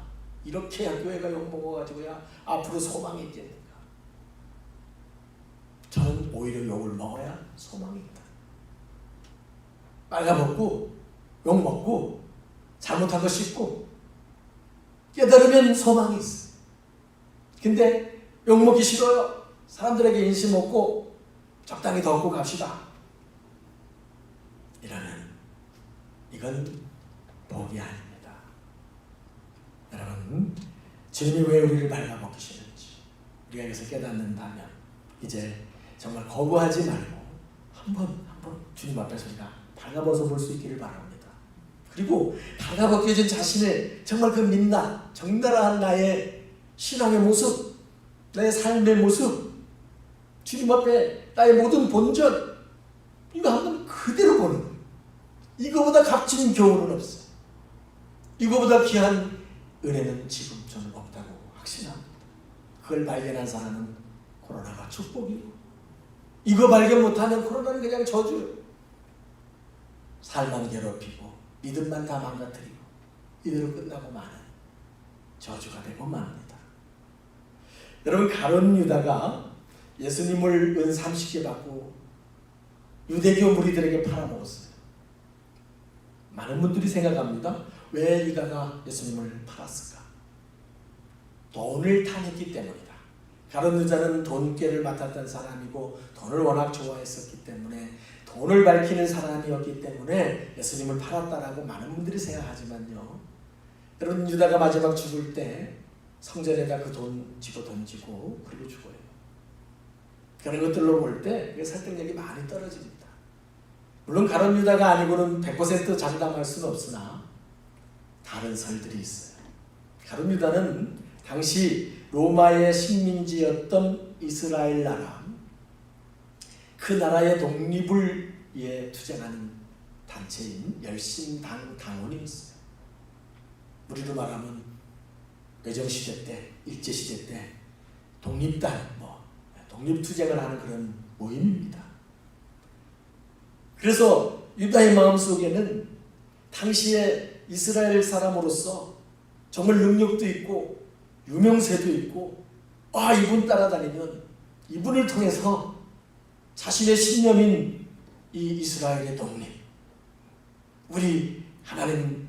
이렇게 교회가 욕먹어가지고야 앞으로 소망이 있겠는가. 저는 오히려 욕을 먹어야 소망이 있다. 빨가벗고 욕먹고 잘못한 거 씹고 깨달으면 소망이 있어. 근데 욕먹기 싫어요. 사람들에게 인심 없고 적당히 덮고 갑시다. 이러면 이건 복이 아닙니다. 여러분, 주님이 왜 우리를 발라벗기시는지 우리가 여기서 깨닫는다면 이제 정말 거부하지 말고 한번 주님 앞에서 우리가 발라벗어 볼 수 있기를 바랍니다. 그리고 발라벗겨진 자신을 정말 그 민낯, 정나라한 나의 신앙의 모습, 나의 삶의 모습, 주님 앞에 나의 모든 본전, 이거 한번 그대로 보는 거예요. 이거보다 값진 교훈은 없어요. 이거보다 귀한 은혜는 지금 저는 없다고 확신합니다. 그걸 발견한 사람은 코로나가 축복이고, 이거 발견 못하면 코로나는 그냥 저주예요. 살만 괴롭히고 믿음만 다 망가뜨리고 이대로 끝나고 마는 저주가 되고 맙니다. 여러분, 가룟 유다가 예수님을 은 30개 받고 유대교 무리들에게 팔아먹었어요. 많은 분들이 생각합니다. 왜 유다가 예수님을 팔았을까? 돈을 탐했기 때문이다. 가룟 유다는 돈꾀를 맡았던 사람이고 돈을 워낙 좋아했었기 때문에, 돈을 밝히는 사람이었기 때문에 예수님을 팔았다라고 많은 분들이 생각하지만요, 여러분, 유다가 마지막 죽을 때 성전에다 그 돈 집어 던지고 그리고 죽어요. 그런 것들로 볼 때 설득력이 많이 떨어집니다. 물론 가룟 유다가 아니고는 100% 장담할 수는 없으나 다른 설들이 있어요. 가룟 유다는 당시 로마의 식민지였던 이스라엘 나라, 그 나라의 독립을 위해 투쟁하는 단체인 열심당 당원이었어요. 우리로 말하면 외정시대 때, 일제시대 때 독립단, 독립투쟁을 하는 그런 모임입니다. 그래서 유다의 마음속에는 당시에 이스라엘 사람으로서 정말 능력도 있고 유명세도 있고, 이분 따라다니면 이분을 통해서 자신의 신념인 이 이스라엘의 독립, 우리 하나님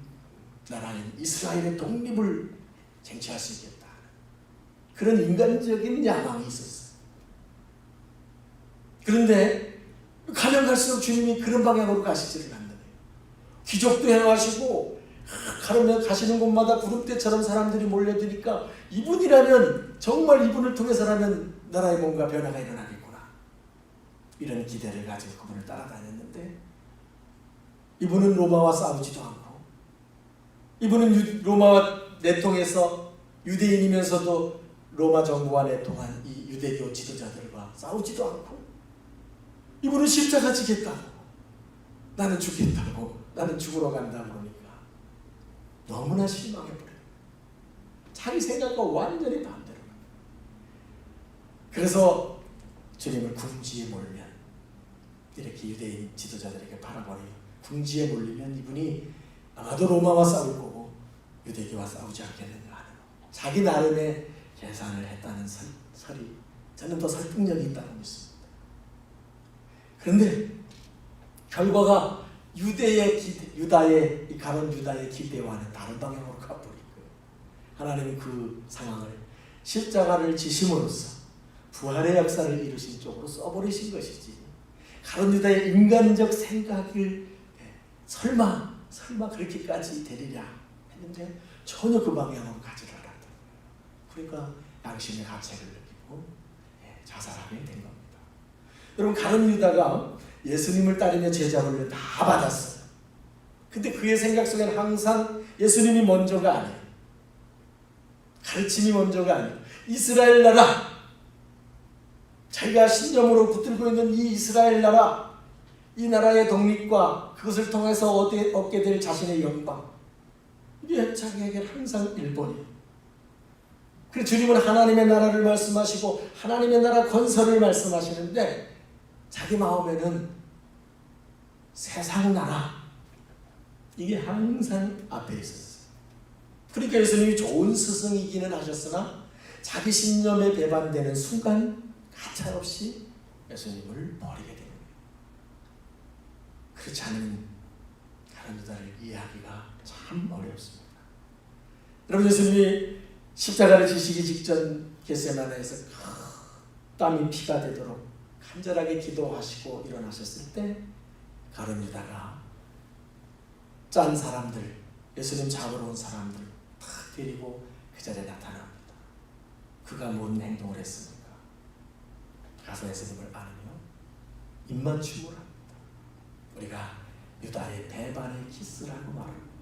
나라인 이스라엘의 독립을 쟁취할 수 있겠다, 그런 인간적인 야망이 있었어요. 그런데 가면 갈수록 주님이 그런 방향으로 가시지를 않는 거예요. 기적도 행하시고 가면 가시는 곳마다 구름대처럼 사람들이 몰려드니까 이분이라면, 정말 이분을 통해서라면 나라에 뭔가 변화가 일어나겠구나, 이런 기대를 가지고 그분을 따라다녔는데, 이분은 로마와 싸우지도 않고, 이분은 로마와 내통해서 유대인이면서도 로마 정부와 내통한 이 유대교 지도자들과 싸우지도 않고 이분은 십자가 지겠다고, 나는 죽겠다고, 나는 죽으러 간다고 그러니까 너무나 실망해버려요. 자기 생각과 완전히 반대로. 그래서 주님을 궁지에 몰면, 이렇게 유대인 지도자들에게 바라버려요. 궁지에 몰리면 이분이 아마도 로마와 싸울 거고 유대교와 싸우지 않겠는가 하는 자기 나름의 계산을 했다는 설이 저는 더 설득력이 있다고 믿습니다. 그런데 결과가 유다의 이 가론 유다의 기대와는 다른 방향으로 가버린 거예요. 하나님은 그 상황을 십자가를 지심으로써 부활의 역사를 이루신 쪽으로 써버리신 것이지, 가론 유다의 인간적 생각을 설마 그렇게까지 되리냐 했는데 전혀 그 방향으로 가지를 않았다. 그러니까 양심의 가책을 느끼고 자살하게 된 겁니다. 여러분, 가론 유다가 예수님을 따르며 제자훈련 다 받았어요. 근데 그의 생각 속에는 항상 예수님이 먼저가 아니에요. 가르침이 먼저가 아니에요. 이스라엘 나라, 자기가 신념으로 붙들고 있는 이 이스라엘 나라, 이 나라의 독립과 그것을 통해서 얻게 될 자신의 영광, 이게 자기에게 항상 1번이에요. 그래서 주님은 하나님의 나라를 말씀하시고 하나님의 나라 건설을 말씀하시는데 자기 마음에는 세상 나라, 이게 항상 앞에 있었어요. 그러니까 예수님이 좋은 스승이기는 하셨으나 자기 신념에 배반되는 순간 가차없이 예수님을 버리게 됩니다. 그렇지 않으면 가론 유다를 이해하기가 참 어렵습니다. 여러분, 예수님이 십자가를 지시기 직전 겟세마네에서 땀이 피가 되도록 간절하게 기도하시고 일어나셨을 때 가론 유다가 짠 사람들, 예수님 잡으러 온 사람들 다 데리고 그 자리에 나타납니다. 그가 뭔 행동을 했습니까? 가서 예수님을 안으며 입맞춤을 합니다. 우리가 유다의 배반의 키스라고 말합니다.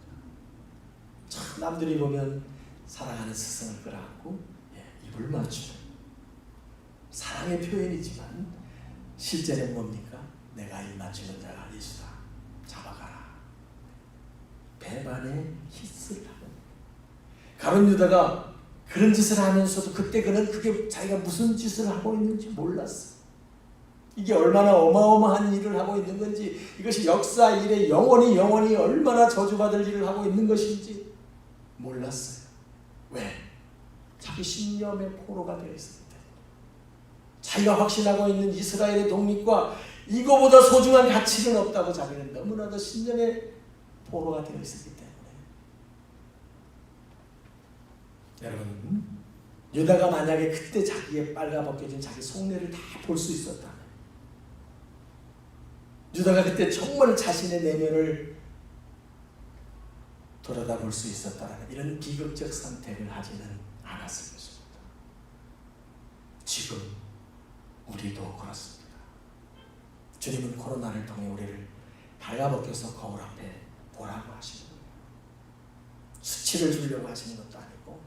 참 남들이 보면 사랑하는 스승을 끌어안고 입을 맞추는 사랑의 표현이지만 실제는 뭡니까? 내가 입 맞추는 자가 예수다. 잡아가라. 배반의 키스를 하고, 가론 유다가 그런 짓을 하면서도 그때 그는 그게 자기가 무슨 짓을 하고 있는지 몰랐어. 이게 얼마나 어마어마한 일을 하고 있는 건지, 이것이 역사 일에 영원히 얼마나 저주받을 일을 하고 있는 것인지 몰랐어요. 왜? 자기 신념의 포로가 되어 있었기 때문에. 자기가 확신하고 있는 이스라엘의 독립과 이거보다 소중한 가치는 없다고 자기는 너무나도 신념의 포로가 되어 있었기 때문에. 여러분, 유다가 만약에 그때 자기의 빨가벗겨진 자기 속내를 다 볼 수 있었다면, 유다가 그때 정말 자신의 내면을 돌아다볼 수 있었다면 이런 비극적 선택을 하지는 않았을 것입니다. 지금 우리도 그렇습니다. 주님은 코로나를 통해 우리를 발가벗겨서 거울 앞에 보라고 하시는 거예요. 수치를 주려고 하시는 것도 아니고,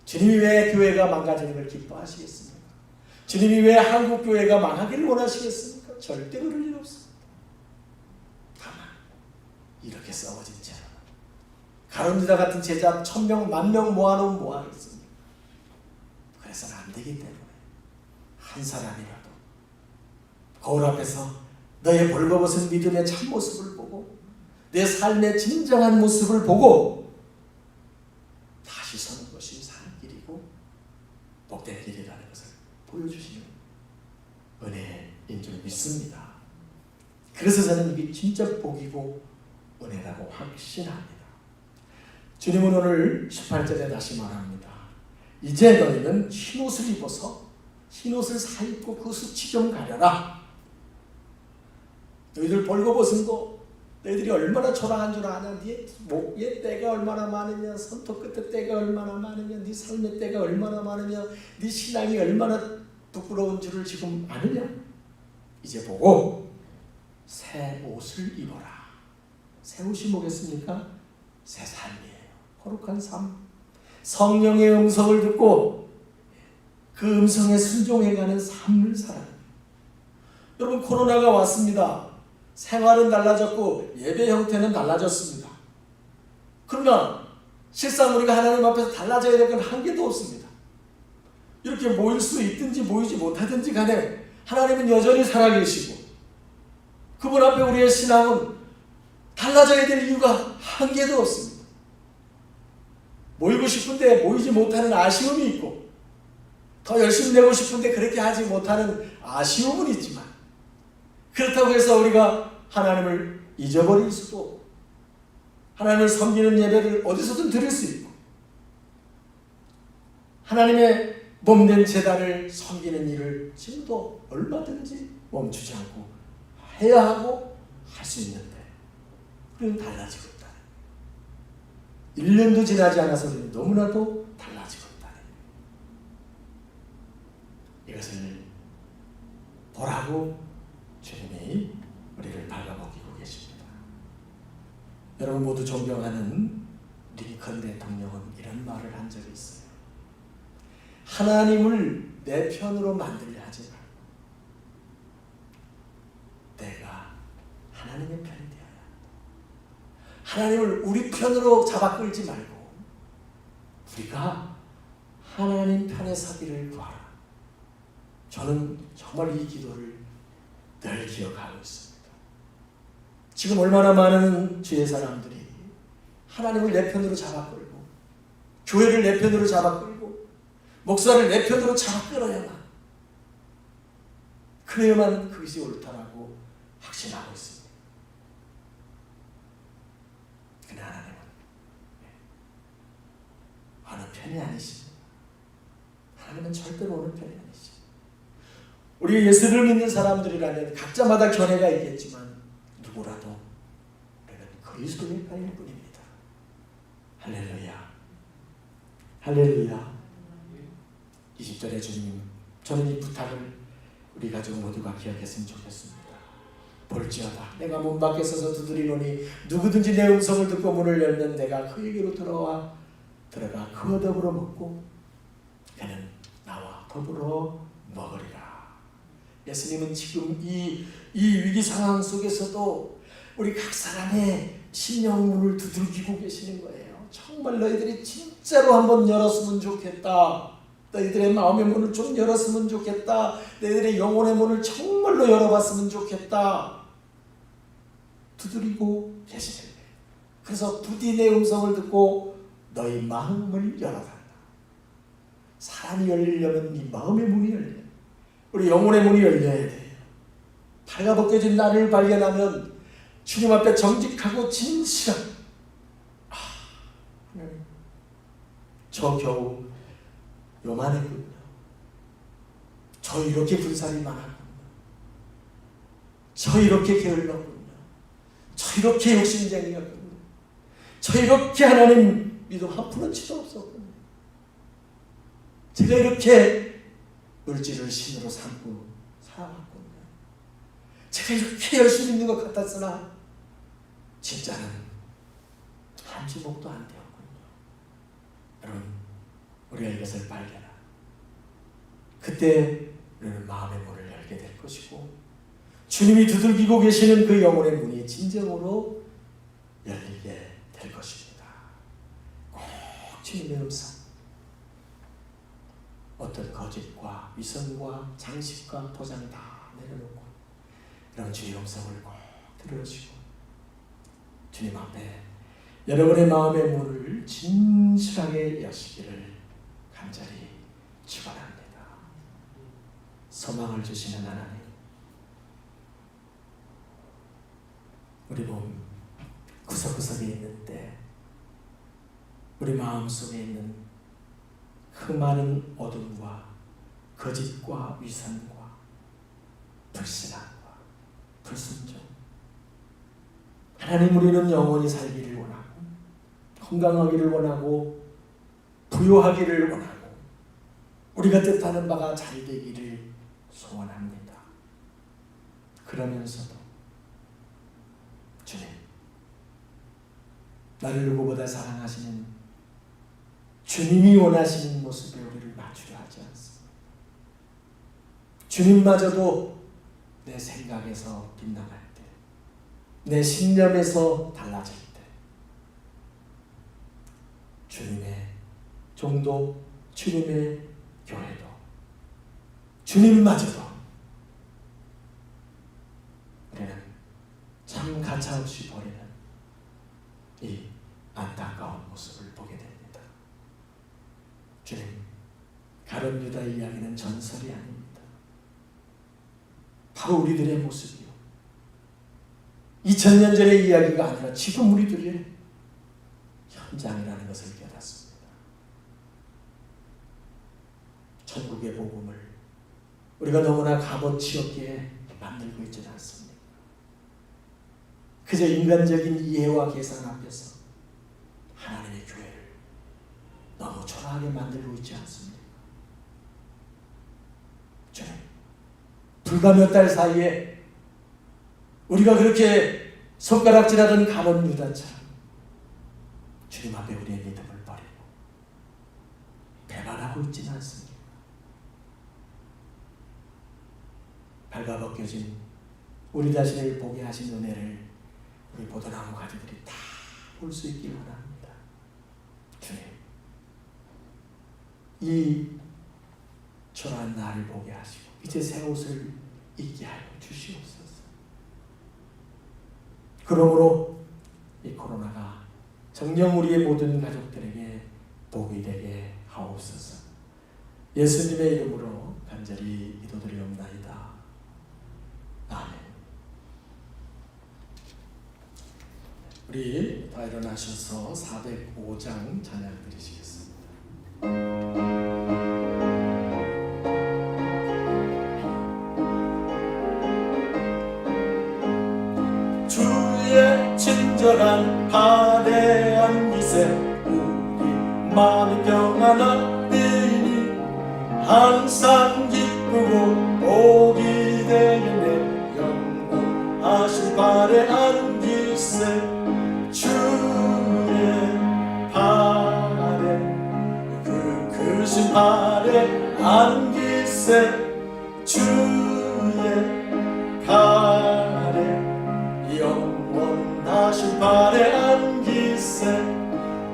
주님이 왜 교회가 망가지는 걸 기뻐하시겠습니까? 주님이 왜 한국 교회가 망하기를 원하시겠습니까? 절대 그럴 일 없습니다. 다만 이렇게 싸워진 채로 가론 유다 같은 제자 1000명, 10,000명 모아놓으면 뭐하겠습니까? 그래서는 안 되기 때문에 한 사람이라도 거울 앞에서 너의 벌거벗은 믿음의 참모습을 보고 내 삶의 진정한 모습을 보고 다시 서는 것이 사는 길이고 복된 길이라는 것을 보여주시는 은혜인 줄 믿습니다. 그래서 저는 이게 진짜 복이고 은혜라고 확신합니다. 주님은 오늘 18절에 다시 말합니다. 이제 너희는 흰옷을 입어서 흰옷을 사입고 그 수치 좀 가려라. 너희들 벌거벗은 거 너희들이 얼마나 초라한 줄 아냐? 네 목에 때가 얼마나 많으냐, 손톱 끝에 때가 얼마나 많으냐, 네 삶의 때가 얼마나 많으냐, 네 신앙이 얼마나 부끄러운 줄을 지금 아느냐? 이제 보고 새 옷을 입어라. 새 옷이 뭐겠습니까? 새 삶이에요. 거룩한 삶. 성령의 음성을 듣고 그 음성에 순종해가는 삶을 살아요. 여러분, 코로나가 왔습니다. 생활은 달라졌고 예배 형태는 달라졌습니다. 그러나 실상 우리가 하나님 앞에서 달라져야 될 건 한 개도 없습니다. 이렇게 모일 수 있든지 모이지 못하든지 간에 하나님은 여전히 살아계시고 그분 앞에 우리의 신앙은 달라져야 될 이유가 한 개도 없습니다. 모이고 싶은데 모이지 못하는 아쉬움이 있고 더 열심히 내고 싶은데 그렇게 하지 못하는 아쉬움은 있지만 그렇다고 해서 우리가 하나님을 잊어버릴 수도 없고 하나님을 섬기는 예배를 어디서든 드릴 수 있고 하나님의 몸된 제단을 섬기는 일을 지금도 얼마든지 멈추지 않고 해야 하고 할 수 있는데 우리는 달라지고 있다. 1년도 지나지 않아서 우리는 너무나도 달라지고 있다. 이것을 보라고 주님이 우리를 발라먹이고 계십니다. 여러분 모두 존경하는 링컨 대통령은 이런 말을 한 적이 있어요. 하나님을 내 편으로 만들려 하지 말고 내가 하나님의 편이 되어야 한다. 하나님을 우리 편으로 잡아 끌지 말고 우리가 하나님 편에 서기를 구하라. 저는 정말 이 기도를 늘 기억하고 있습니다. 지금 얼마나 많은 주의 사람들이 하나님을 내 편으로 잡아 끌고 교회를 내 편으로 잡아 끌고 목사를 내 편으로 잡아 끌어야만 그래야만 그것이 옳다라고 확신하고 있습니다. 그러나 하나님은 어느 편이 아니십니다. 하나님은 절대로 어느 편이 아니십니다. 우리 예수를 믿는 사람들이라면 각자마다 견해가 있겠지만 누구라도 우리는 그리스도의 편일 뿐입니다. 할렐루야. 할렐루야. 20절에 주님, 저는 이 부탁을 우리 가족 모두가 기억했으면 좋겠습니다. 볼지어다 내가 문 밖에 서서 두드리노니 누구든지 내 음성을 듣고 문을 열면 내가 그에게로 들어가 그와 더불어 먹고 그는 나와 더불어 먹으리라. 예수님은 지금 이 위기 상황 속에서도 우리 각 사람의 심령 문을 두들기고 계시는 거예요. 정말 너희들이 진짜로 한번 열었으면 좋겠다. 너희들의 마음의 문을 좀 열었으면 좋겠다. 너희들의 영혼의 문을 정말로 열어봤으면 좋겠다. 두드리고 계시는 거예요. 그래서 부디 내 음성을 듣고 너희 마음을 열어달라. 사람이 열리려면 네 마음의 문이 열려요. 우리 영혼의 문이 열려야 돼요. 발가벗겨진 나를 발견하면 주님 앞에 정직하고 진실한 저 겨우 요만했군요. 저 이렇게 불살이 많았군요. 저 이렇게 게을렀군요. 저 이렇게 욕심쟁이였군요. 저 이렇게 하나님 믿음 한 푼어치도 없었군요. 제가 이렇게 물질을 신으로 삼고 살아왔군요. 제가 이렇게 열심히 있는 것 같았으나 진짜는 한 주먹도 안 되었군요. 여러분, 우리가 이것을 발견하고 그때 우리는 마음의 문을 열게 될 것이고 주님이 두들기고 계시는 그 영혼의 문이 진정으로 열리게 될 것입니다. 꼭 주님의 음성, 어떤 거짓과 위선과 장식과 포장 다 내려놓고 이런 주의 음성을 꼭 들으시고 주님 앞에 여러분의 마음의 문을 진실하게 여시기를 간절히 축원합니다. 소망을 주시는 하나님, 우리 몸 구석구석에 있는데 우리 마음속에 있는 그 많은 어둠과 거짓과 위선과 불신앙과 불순종, 하나님, 우리는 영원히 살기를 원하고 건강하기를 원하고 부유하기를 원하고 우리가 뜻하는 바가 잘 되기를 소원합니다. 그러면서도 주님, 나를 누구보다 사랑하시는 주님이 원하시는 모습에 우리를 맞추려 하지 않습니다. 주님마저도 내 생각에서 빗나갈 때, 내 신념에서 달라질 때, 주님의 종도, 주님의 교회도, 주님마저도 우리는 참 가차없이 버리는 이 안타까운 모습을 보게 됩니다. 주님, 가룟 유다 이야기는 전설이 아닙니다. 바로 우리들의 모습이요, 2000년 전의 이야기가 아니라 지금 우리들의 현장이라는 것을 깨닫습니다. 천국의 복음을 우리가 너무나 값어치 없게 만들고 있지는 않습니다. 그저 인간적인 이해와 계산 앞에서 하나님의 교회를 너무 초라하게 만들고 있지 않습니까? 주님, 불과 몇 달 사이에 우리가 그렇게 손가락질하던 가룟 유다처럼 주님 앞에 우리의 믿음을 버리고 배반하고 있지는 않습니다. 발가벗겨진 우리 자신을 보게 하신 은혜를 우리 포도나무 가지들이 다 볼 수 있기를 원합니다. 주님, 이 초라한 나를 보게 하시고 이제 새 옷을 입게 하여 주시옵소서. 그러므로 이 코로나가 정녕 우리의 모든 가족들에게 복이 되게 하옵소서. 예수님의 이름으로 간절히 기도드리옵나이다. 아멘. 우리 다 일어나셔서 405장 찬양 드리시겠습니다. 주의 친절한 발에한 기세 우리 마음이 평안하리니 항상 기쁘고 복이 되겠네. 영원하신 발에한 기세 주의 발에 그 크신 발에 안기세 주의 발에 영원하신 발에 안기세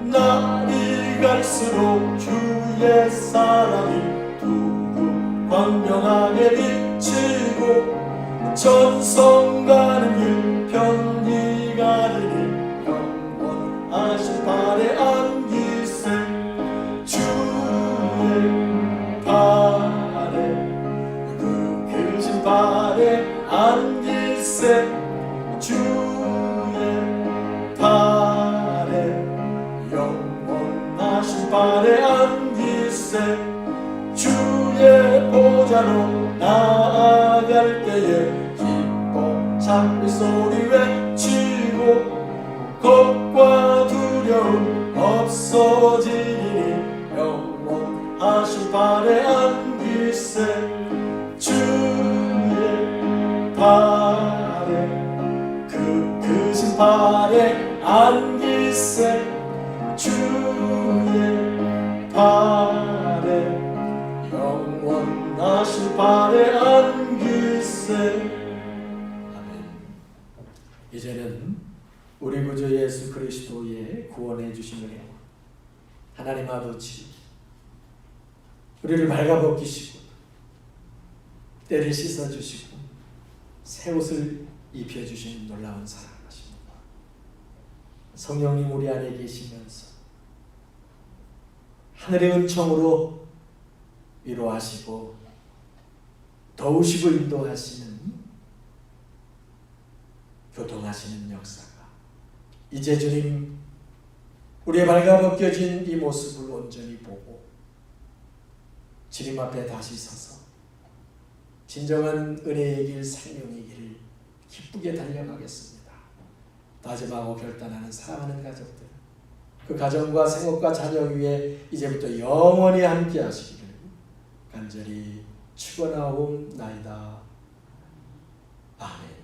날이 갈수록 주의 사랑이 두루 광명하게 비치고 전성 가는 길 편히 가리니 영원하신 발에 안기세 주의 발에 그 크신 발에 안기세 주의 발에 영원하신 발에 안기세 주의 보좌로 나아갈 때에 기뻐 찬미 소리 외치고 겁과 두려움 없어지니 영원하신 발에 안기세 주의 발에 그 크신 발에 안기세 주의 발에 영원하신 발에 안기세. 아멘. 이제는 우리 구주 예수 그리스도의 구원해 주심을 해 하나님 아버지 우리를 발가벗기시고 때를 씻어주시고 새 옷을 입혀주신 놀라운 사랑하십니다. 성령님 우리 안에 계시면서 하늘의 은총으로 위로하시고 도우시고 인도하시는 교통하시는 역사가 이제 주님 우리의 발가벗겨진 이 모습을 온전히 보고 주님 앞에 다시 서서 진정한 은혜의 길 생명의 길을 기쁘게 달려가겠습니다. 다짐하고 결단하는 사랑하는 가족들 그 가정과 생업과 자녀 위에 이제부터 영원히 함께 하시기를 간절히 축원하옵나이다. 아멘.